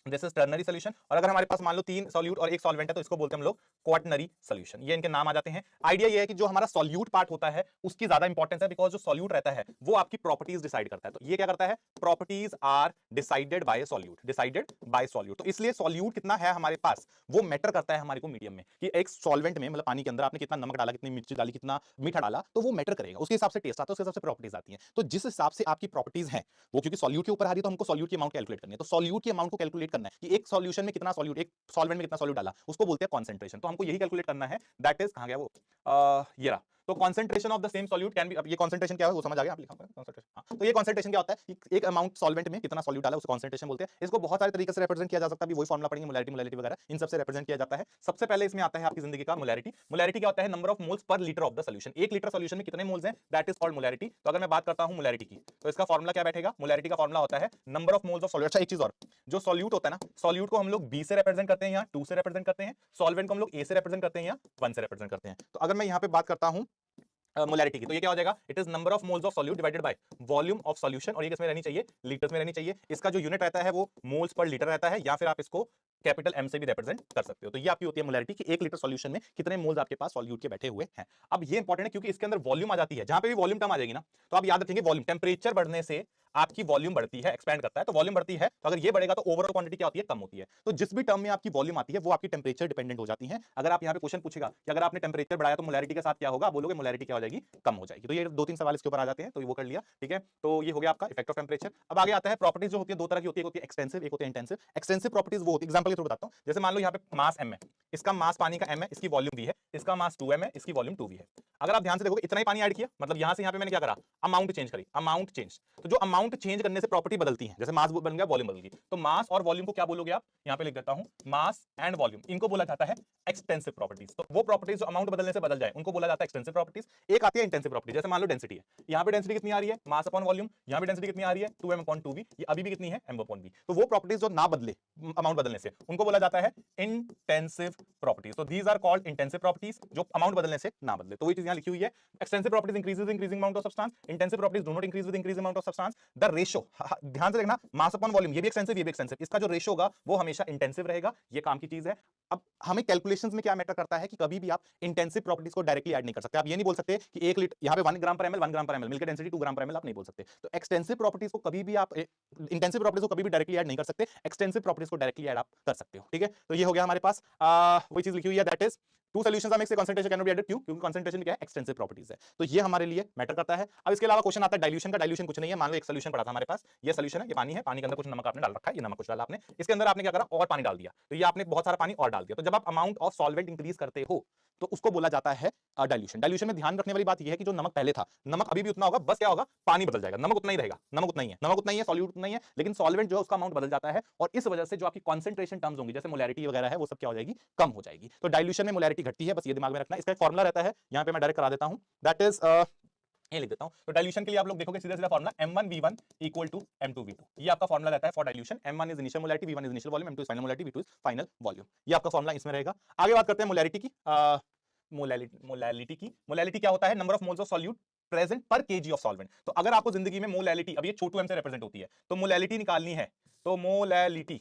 दिस इज टर्नरी सॉल्यूशन, और अगर हमारे पास मान लो तीन सॉल्यूट और एक सॉल्वेंट है तो इसको बोलते हैं हम लोग क्वाटरनरी सॉल्यूशन। ये इनके नाम आ जाते हैं। आइडिया ये है कि जो हमारा सॉल्यूट पार्ट होता है उसकी ज्यादा इंपॉर्टेंस है, बिकॉज जो सॉल्यूट रहता है वो आपकी प्रॉपर्टीज डिसाइड करता है। तो ये क्या करता है, properties are decided by solute, decided by solute. तो इसलिए सॉल्यूट कितना है हमारे पास वो मैटर करता है हमारे को मीडियम में, कि एक सॉल्वेंट में मतलब पानी के अंदर आपने कितना नमक डाला, कितनी मिर्ची डाली, कितना मीठा डाला, तो वो मैटर करेगा। उसके हिसाब से टेस्ट आता है, उसके हिसाब से प्रॉपर्टीज आती हैं। तो जिस हिसाब से आपकी प्रॉपर्टीज हैं वो, क्योंकि सॉल्यूट के ऊपर आ रही है तो हमको सॉल्यूट की अमाउंट कैलकुलेट करनी है। तो सॉल्यूट की अमाउंट को कैलकुलेट करना है कि एक सॉल्यूशन में कितना सॉल्यूट, एक सॉल्वेंट में कितना सॉल्यूट डाला, उसको बोलते हैं कॉन्सेंट्रेशन। तो हमको यही कैलकुलेट करना है। दैट इज कहां गया वो, ये रहा। तो concentration of the same solute can be, अब ये कॉन्सेंट्रेशन क्या है वो समझ आ गया, आप लिखा हुआ है कॉन्सेंट्रेशन। हाँ, तो ये कॉन्सेंट्रेशन क्या होता है, एक अमाउंट सॉल्वेंट में कितना सॉल्यूट डाला उसको कॉन्सेंट्रेशन बोलते हैं। इसको बहुत सारे तरीके से रिप्रेजेंट किया जा सकता है, वही फॉर्मुला पढ़ेंगे, मोलैरिटी मोलैरिटी वगैरह इन सबसे रिप्रेजेंट किया जाता है। सबसे पहले इसमें आता है आपकी जिंदगी का मोलैरिटी। मोलैरिटी क्या होता है, number of moles per litre of the solution. एक लीटर सॉल्यूशन में कितने मोल्स हैं, दैट इज कॉल्ड मोलैरिटी। तो अगर मैं बात करता हूं मोलैरिटी की, तो इसका फॉर्मुला क्या बैठेगा, मोलैरिटी का फॉर्मुला होता है number of moles of solute. अच्छा एक चीज और, जो सॉल्यूट होता है ना, सॉल्यूट को हम लोग बी से रिप्रेजेंट करते हैं या 2 से रिप्रेजेंट करते हैं, सॉल्वेंट को हम लोग ए से रिप्रेजेंट करते हैं या 1 से रिप्रेजेंट करते हैं। तो अगर मैं यहां पे बात करता हूं मोलैरिटी की, तो ये क्या हो जाएगा, it is number of moles of solute divided by volume of solution, और ये किसमें रहनी चाहिए, लीटर्स में रहनी चाहिए। इसका जो यूनिट रहता है वो मोल्स पर लीटर रहता है, या फिर आप इसको कैपिटल एम से भी रिप्रेजेंट कर सकते हो। तो ये आपकी होती है मोलैरिटी कि एक लीटर सॉल्यूशन में कितने मोल्स आपके पास सॉल्यूट के बैठे हुए हैं। अब ये इंपॉर्टेंट है क्योंकि इसके अंदर वॉल्यूम आ जाती है। जहां पे भी वॉल्यूम टर्म आ जाएगी ना, तो आप याद रखेंगे वॉल्यूम, टेंपरेचर बढ़ने से आपकी वॉल्यूम बढ़ती है, एक्सपैंड करता है, तो वॉल्यूम बढ़ती है, तो अगर ये बढ़ेगा तो ओवरऑल क्वांटिटी क्या होती है, कम होती है। तो जिस भी टर्म में आपकी वॉल्यूम आती है वो आपकी टेंपरेचर डिपेंडेंट हो जाती है। अगर आप यहाँ पे क्वेश्चन पूछेगा कि अगर आपने टेंपरेचर बढ़ाया तो मोलैरिटी के साथ क्या होगा, आप बोलोगे मोलैरिटी क्या हो जाएगी, कम हो जाएगी। तो ये 2-3 सवाल इसके ऊपर आ जाते हैं, तो वो कर लिया, ठीक है। तो ये हो गया आपका इफेक्ट ऑफ टेंपरेचर। अब आगे आता है प्रॉपर्टीज जो होती है, दो तरह की होती है, एक होती है एक्सटेंसिव, एक होती है इंटेंसिव। एक्सटेंसिव प्रॉपर्टीज वो होती है, एग्जांपल के थ्रू बताता हूं, जैसे मान लो यहाँ पे मास m है, इसका मास पानी का m है, इसकी वॉल्यूम v है, इसका मास 2m है, इसकी वॉल्यूम 2v है। अगर आप ध्यान से देखोगे इतना ही पानी ऐड किया, मतलब यहां से यहां पे मैंने क्या करा, अमाउंट चेंज करी, अमाउंट चेंज। तो जो अमाउंट चेंज करने से प्रॉपर्टी बदलती है, जैसे मास बन गया, वॉल्यूम बदल गई, तो मास और वॉल्यूम को क्या बोलोगे आप, यहां पे लिख देता हूं, मास एंड वॉल्यूम, इनको बोला जाता है एक्सटेंसिव प्रॉपर्टीज। तो वो प्रॉपर्टीज जो अमाउंट बदलने से बदल जाए उनको बोला जाता है एक्सटेंसिव प्रॉपर्टीज। एक आती है इंटेंसिव प्रॉपर्टी, जैसे मान लो डेंसिटी है, यहाँ पे डेंसिटी कितनी आ रही है, मास अपॉन वॉल्यूम, यहाँ पे डेंसिटी कितनी आ रही है, 2m/2v, ये अभी भी कितनी है, m/v। तो वो प्रॉपर्टीज जो ना बदले अमाउंट बदलने से, उनको बोला जाता है इंटेंसिव प्रॉपर्टीज। तो these are called intensive properties, जो अमाउंट बदलने से ना बदले। तो वही चीज यहाँ लिखी हुई है, extensive properties increases increasing amount of substance, intensive properties do not increase with increasing amount of substance. The ratio, ध्यान से देखना, मास अपॉन वॉल्यूम, ये भी एक्सटेंसिव, ये भी एक्सटेंसिव, इसका जो रेशो होगा वो हमेशा इंटेंसिव रहेगा, ये काम की चीज है। अब हमें कैलकुलेशंस में क्या मैटर करता है कि कभी भी आप इंटेंसिव प्रॉपर्टीज को डायरेक्टली ऐड नहीं कर सकते। आप ये नहीं बोल सकते कि 1 लीटर यहाँ पे 1 ग्राम पर एमएल, 1 ग्राम पर एमएल मिलकर डेंसिटी 2 ग्राम पर एमएल, आप नहीं बोल सकते। तो एक्सटेंसिव प्रॉपर्टीज को कभी भी आप इंटेंसिव प्रॉपर्टीज को कभी भी डायरेक्टली ऐड नहीं कर सकते, एक्सटेंसिव प्रॉपर्टीज को डायरेक्टली ऐड आप कर सकते हो, ठीक है। तो ये हो गया हमारे पास वही चीज लिखी हुई है, that is two solutions are mixed, concentration can not be added, क्यों, क्योंकि कंसंट्रेशन क्या है, एक्सटेंसिव प्रॉपर्टीज है। तो ये हमारे लिए मैटर करता है। अब इसके अलावा क्वेश्चन आता है डाइल्यूशन का। डाइल्यूशन कुछ नहीं है, मान लो एक सॉल्यूशन पड़ा था हमारे पास, ये सॉल्यूशन है, ये पानी है, पानी के अंदर कुछ नमक आपने डाल रखा है, ये नमक कुछ डाला आपने, इसके अंदर आपने क्या करा, और पानी डाल दिया, तो ये आपने बहुत सारा पानी और डाल दिया। तो जब आप अमाउंट ऑफ सॉल्वेंट इंक्रीज करते हो तो उसको बोला जाता है डाइल्यूशन। डाइल्यूशन में ध्यान रखने वाली बात यह है कि जो नमक पहले था, नमक अभी भी उतना होगा, बस क्या होगा, पानी बदल जाएगा, नमक उतना ही रहेगा, नमक उतना ही है, नमक उतना ही है, सॉल्यूट उतना ही है, लेकिन सॉल्वेंट जो है उसका अमाउंट बदल जाता है, और इस वजह से जो आपकी कॉन्सेंट्रेशन टर्म्स होंगी, जैसे मोलैरिटी वगैरह है, वो सब क्या हो जाएगी, कम हो जाएगी। तो डाइल्यूशन में मोलैरिटी घटती है, बस ये दिमाग में रखना। इसका एक फॉर्मुला रहता है, यहां पे मैं डायरेक्ट करा देता हूं, दैट इज ये लिख देता हूं। तो डाइल्यूशन के लिए आप लोग देखोगे सीधा सीधा formula m1v1 equal to m2v2, ये आपका फॉर्मुला रहता है for dilution. m1 is initial molarity, v1 is initial volume, m2 is final molarity, v2 is final volume. ये आपका फॉर्मुला इसमें रहेगा। आगे बात करते हैं मोलैरिटी की। मोलैलिटी क्या होता है, number of moles of solute present पर केजी ऑफ सॉल्वेंट। तो अगर आपको जिंदगी में मोलैलिटी, अब ये छोटू m से रिप्रेजेंट होती है, तो मोलैलिटी निकालनी है, तो मोलैलिटी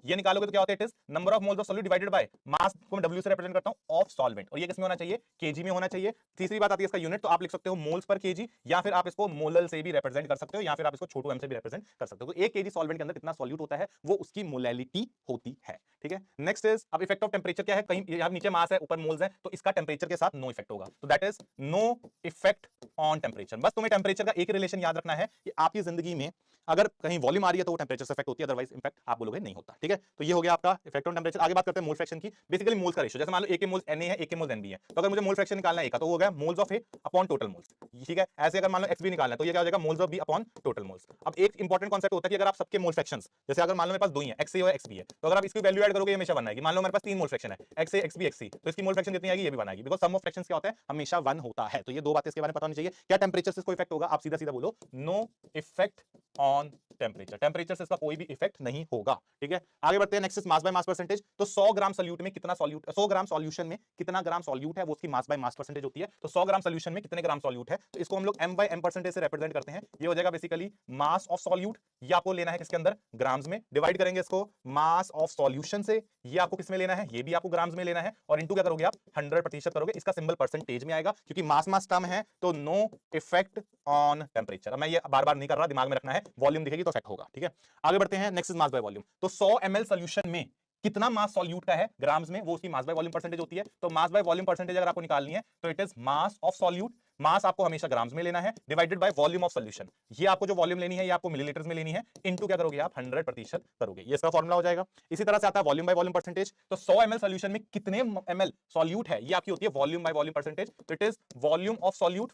ये निकालोगे तो क्या होता है, it is number of moles of solute divided by mass को मैं W से रिप्रेजेंट करता हूं ऑफ सॉल्वेंट, और ये किसमें होना चाहिए, केजी में होना चाहिए। तीसरी बात आती है इसका यूनिट, तो आप लिख सकते हो मोल्स पर केजी, या फिर आप इसको मोलल से भी रिप्रेजेंट कर सकते हो, या फिर आप इसको छोटू m से भी रिप्रेजेंट कर सकते हो। तो 1 केजी सॉल्वेंट के अंदर कितना सॉल्यूट होता है, वो उसकी मोलैलिटी होती है, ठीक है। नेक्स्ट इज, अब इफेक्ट ऑफ टेंपरेचर क्या है, कहीं यहां नीचे मास है, ऊपर मोल्स है, तो इसका टेंपरेचर के साथ नो इफेक्ट होगा, तो that is no effect on temperature. बस तुम्हें टेंपरेचर का एक रिलेशन याद रखना है कि आपकी जिंदगी में अगर कहीं वॉल्यूम आ रही है तो वो टेंपरेचर से इफेक्ट होती है, अदरवाइज इंपैक्ट आप बोलोगे नहीं होता, ठीक है। तो ये हो गया आपका इफेक्ट ऑन टेंपरेचर। आगे बात करते हैं मोल फ्रैक्शन की। बेसिकली मोल्स का रेशियो, जैसे मान लो A के मोल्स Na है, A के मोल्स Nb है, तो अगर मुझे मोल फ्रैक्शन निकालना है A का, तो वो हो गया moles of A upon total moles, ठीक है। ऐसे अगर मान लो Xb निकालना है, तो ये क्या हो जाएगा, moles of B upon total moles. अब एक इंपॉर्टेंट कॉन्सेप्ट होता है कि अगर आप सबके मोल फ्रैक्शंस, जैसे अगर मान लो मेरे पास 2 ही है, XA और XB है, तो अगर आप इसकी वैल्यू ऐड करोगे हमेशा 1 आएगी। मान लो मेरे पास 3 मोल फ्रैक्शन है, XA XB XC, तो इसकी मोल फ्रैक्शन कितनी आएगी, ये भी 1 आएगी, बिकॉज़ सम ऑफ फ्रैक्शंस क्या होता है, हमेशा 1 होता है। तो ये दो बातें इसके बारे में पता होनी चाहिए। क्या टेंपरेचर से इसको इफेक्ट होगा, आप सीधा सीधा बोलो no effect on temperature, temperature से इसका कोई भी इफेक्ट नहीं होगा, ठीक है। आगे बढ़ते हैं, next is mass by mass percentage. तो 100 ग्राम सॉल्यूट में कितना सॉल्यूट, 100 ग्राम सॉल्यूशन में कितना ग्राम सॉल्यूट है, वो उसकी मास बाय मास परसेंटेज होती है। तो 100 ग्राम सॉल्यूशन में कितने ग्राम सॉल्यूट है, तो इसको हम लोग m बाय m परसेंटेज से रिप्रेजेंट करते हैं। ये हो जाएगा बेसिकली मास ऑफ सॉल्यूट, ये आपको लेना है किसके अंदर, ग्राम्स में। डिवाइड करेंगे इसको मास ऑफ सॉल्यूशन से, ये आपको किसमें लेना है, ये भी आपको ग्राम्स में लेना है, और इनटू क्या करोगे आप, 100% करोगे। इसका सिंबल परसेंटेज में आएगा, क्योंकि मास मास टर्म है, तो नो इफेक्ट ऑन टेंपरेचर। मैं ये बार बार नहीं कर रहा, दिमाग में रखना है, वॉल्यूम दिखेगी तो इफेक्ट होगा, ठीक है। आगे बढ़ते हैं, next is mass by volume. तो 100 ml सॉल्यूशन में कितना मास सॉल्यूट का है ग्राम्स में, वो उसकी मास बाय वॉल्यूम परसेंटेज होती है। तो मास बाय वॉल्यूम परसेंटेज अगर आपको निकालनी है, तो it is mass of solute, mass आपको हमेशा ग्राम्स में लेना है, divided by volume of solution. ये आपको जो वॉल्यूम लेनी है, ये आपको मिलीलीटर्स में लेनी है, इनटू क्या करोगे आप, 100% करोगे, ये इसका फॉर्मुला हो जाएगा। इसी तरह से आता है वॉल्यूम बाय वॉल्यूम परसेंटेज। तो 100 ml सॉल्यूशन में कितने ml सॉल्यूट है, ये आपकी होती है वॉल्यूम बाय वॉल्यूम परसेंटेज। तो it is volume of solute,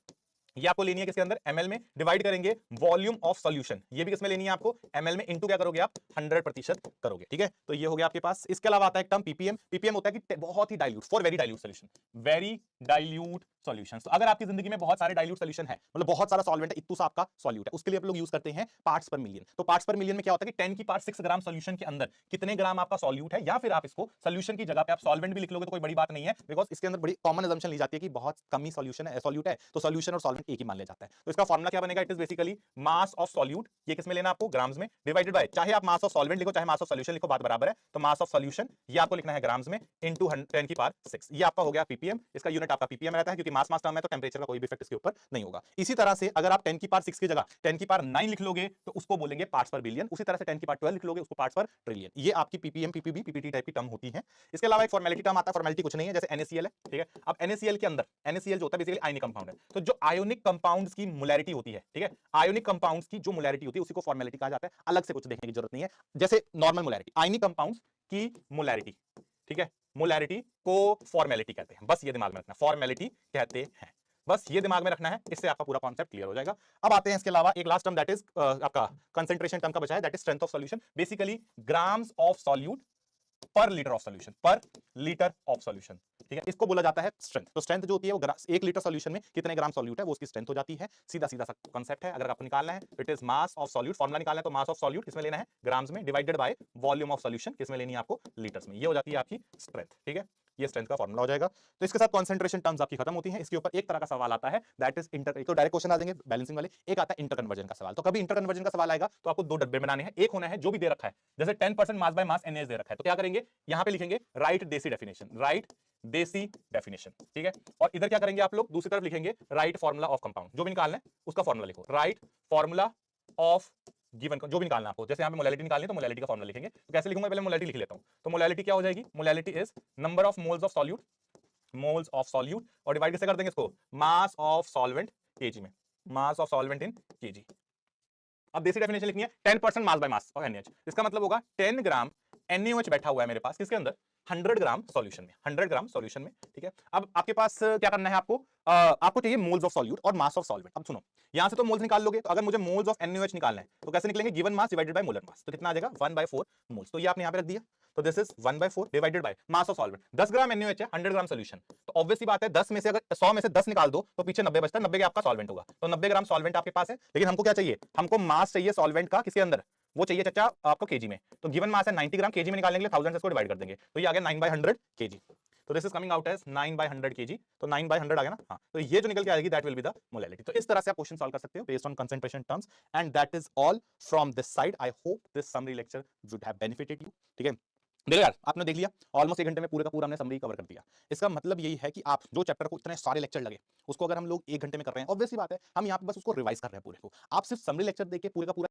ये आपको लेनी है किसके अंदर, ml में, डिवाइड करेंगे वॉल्यूम ऑफ सॉल्यूशन, ये भी किसमें लेनी है आपको, ml में, इनटू क्या करोगे आप, 100% करोगे, ठीक है। तो ये हो गया आपके पास। इसके अलावा आता है एक टर्म ppm। ppm होता है कि बहुत ही dilute, for very dilute solution, very dilute solutions. तो अगर आपकी जिंदगी में बहुत सारे डाइल्यूट सॉल्यूशन है, मतलब बहुत सारा सॉल्वेंट है, इत्तू सा आपका सॉल्यूट है, उसके लिए आप लोग यूज करते हैं पार्ट्स पर मिलियन। तो पार्ट्स पर मिलियन में क्या होता है कि 10 की पावर 6 ग्राम सॉल्यूशन के अंदर कितने ग्राम आपका सॉल्यूट है, या फिर आप इसको सॉल्यूशन की जगह पे आप सॉल्वेंट भी लिख लोगे तो कोई बड़ी बात नहीं है, बिकॉज इसके अंदर बड़ी कॉमन असम्पशन ली जाती है कि बहुत कम ही सॉल्यूशन है, सॉल्यूट है, तो सॉल्यूशन और सॉल्वेंट कॉन्सेंट्रेशन एक ही मान लिया जाता है। तो इसका फॉर्मुला क्या बनेगा, it is basically mass of solute, ये किसमें लेना आपको, ग्राम्स में, डिवाइडेड बाय, चाहे आप मास ऑफ सॉल्वेंट लिखो चाहे मास ऑफ सॉल्यूशन लिखो, बात बराबर है। तो मास ऑफ सॉल्यूशन ये आपको लिखना है ग्राम्स में इनटू 10 की पावर 6, ये आपका हो गया पीपीएम। इसका यूनिट आपका पीपीएम रहता है क्योंकि मास टर्म है तो टेंपरेचर का कोई भी इफेक्ट इसके ऊपर नहीं होगा। इसी तरह से अगर आप 10 की पावर 6 की जगह 10 की पावर 9 लिख लोगे तो उसको बोलेंगे पार्ट्स पर बिलियन। उसी तरह से 10 की पावर 12 लिख लोगे उसको पार्ट्स पर ट्रिलियन। ये आपकी पीपीएम, पीपीबी, पीपीटी टाइप की टर्म होती है। इसके अलावा एक फॉर्मेलिटी टर्म आता है, फॉर्मेलिटी कुछ नहीं है, जैसे NaCl है, ठीक है। अब NaCl के अंदर NaCl जो होता है बेसिकली आयनिक कंपाउंड है, तो जो आयोनिक कंपाउंड्स की मोलैरिटी होती है, ठीक है, आयोनिक कंपाउंड्स की जो मोलैरिटी होती है उसी को फॉर्मेलिटी कहा जाता है। अलग से कुछ देखने की जरूरत नहीं है, जैसे नॉर्मल मोलैरिटी, आयनिक कंपाउंड्स की मोलैरिटी, ठीक है, मोलैरिटी को फॉर्मेलिटी कहते हैं, बस ये दिमाग में रखना, फॉर्मेलिटी कहते हैं, बस ये दिमाग में रखना है, इससे आपका पूरा कॉन्सेप्ट क्लियर हो जाएगा। अब आते हैं इसके अलावा एक लास्ट टर्म दैट इज आपका कंसंट्रेशन टर्म का बचा है, that is strength of solution, basically grams of solute पर लीटर ऑफ सॉल्यूशन, पर लीटर ऑफ सॉल्यूशन, ठीक है, इसको बोला जाता है स्ट्रेंथ। तो स्ट्रेंथ जो होती है वो 1 लीटर सॉल्यूशन में कितने ग्राम सॉल्यूट है वो उसकी स्ट्रेंथ हो जाती है। सीधा सीधा सा कांसेप्ट है। अगर आपको निकालना है it is mass of solute, formula निकालना है तो मास ऑफ सॉल्यूट किसमें लेना है, ग्राम्स में, divided by volume of solution किसमें लेनी है आपको, लीटर्स में। ये हो जाती है आपकी स्ट्रेंथ, ठीक है, ये स्ट्रेंथ का फॉर्मुला हो जाएगा। तो इसके साथ कंसंट्रेशन टर्म्स आपकी खत्म होती हैं। इसके ऊपर एक तरह का सवाल आता है दैट इज इंटर, एक तो डायरेक्ट क्वेश्चन आ जाएंगे बैलेंसिंग वाले, एक आता है इंटर कन्वर्जन का सवाल। तो कभी इंटर कन्वर्जन का सवाल आएगा तो आपको 2 डब्बे बनाने हैं, एक होना है जो भी दे रखा है, जैसे 10% मास बाय मास NaH दे रखा है तो क्या करेंगे, यहां पे लिखेंगे राइट देसी डेफिनेशन, राइट देसी डेफिनेशन, ठीक है, और इधर क्या करेंगे आप लोग, दूसरी तरफ लिखेंगे राइट फार्मूला ऑफ कंपाउंड, जो भी निकालना है उसका फार्मूला लिखो, राइट फार्मूला ऑफ गिवन, जो भी निकालना आपको, जैसे यहाँ पे मोलैलिटी निकालनी है तो मोलैलिटी का फार्मूला लिखेंगे। तो कैसे लिखूंगा, पहले मोलैलिटी लिख लेता हूं। तो मोलैलिटी क्या हो जाएगी, molality is number of moles of solute, moles of solute, और डिवाइड कैसे कर देंगे इसको, मास ऑफ सॉल्वेंट केजी में, mass of solvent in KG. अब देसी डेफिनेशन लिखनी है 10% mass by mass of NaH, इसका मतलब होगा 10 ग्राम NaOH बैठा हुआ है मेरे पास किसके अंदर, 100 ग्राम सॉल्यूशन में, 100 ग्राम सॉल्यूशन में, ठीक है। अब आपके पास क्या करना है आपको, आपको चाहिए मोल्स ऑफ सॉल्यूट और मास ऑफ सॉल्वेंट। अब सुनो, यहां से तो मोल्स निकाल लोगे, तो अगर मुझे मोल्स ऑफ NaOH निकालना है तो कैसे निकलेंगे, given mass divided by molar mass, तो कितना आ जाएगा 1/4 मोल्स, तो ये आपने यहां पे रख दिया, तो this is 1/4 divided by mass of solvent. 10 gram NaOH है, 100 ग्राम सॉल्यूशन, तो ऑब्वियस सी बात है 10 में से अगर 100 में से 10 निकाल दो तो पीछे 90 बचता है, 90 के आपका सॉल्वेंट होगा, तो 90 ग्राम सॉल्वेंट आपके पास है। लेकिन हमको क्या चाहिए, हमको मास चाहिए सॉल्वेंट का किसके अंदर, वो चाहिए चाचा आपको केजी में, तो गिवन मास है 90 ग्राम, केजी में निकालने के लिए 1000 से इसको डिवाइड कर देंगे, तो ये आ गया 9/100 केजी, तो this is coming out as 9/100 KG, तो 9/100 आ गया ना, हाँ, तो ये जो निकल के आएगी that will be the molality. तो इस तरह से आप क्वेश्चन सॉल्व कर सकते हो based on concentration terms, and that is all from this side. I hope this summary lecture would have benefited you, ठीक है। देखो यार, आपने देख लिया ऑलमोस्ट 1 घंटे में पूरा का पूरा हमने समरी कवर कर दिया। इसका मतलब यही है कि आप जो चैप्टर को इतने सारे लेक्चर लगे उसको अगर हम लोग 1 घंटे में कर रहे हैं, ऑब्वियसली बात है हम यहाँ पे बस उसको रिवाइज कर रहे हैं पूरे को। आप सिर्फ समरी लेक्चर देके पूरे का पूरा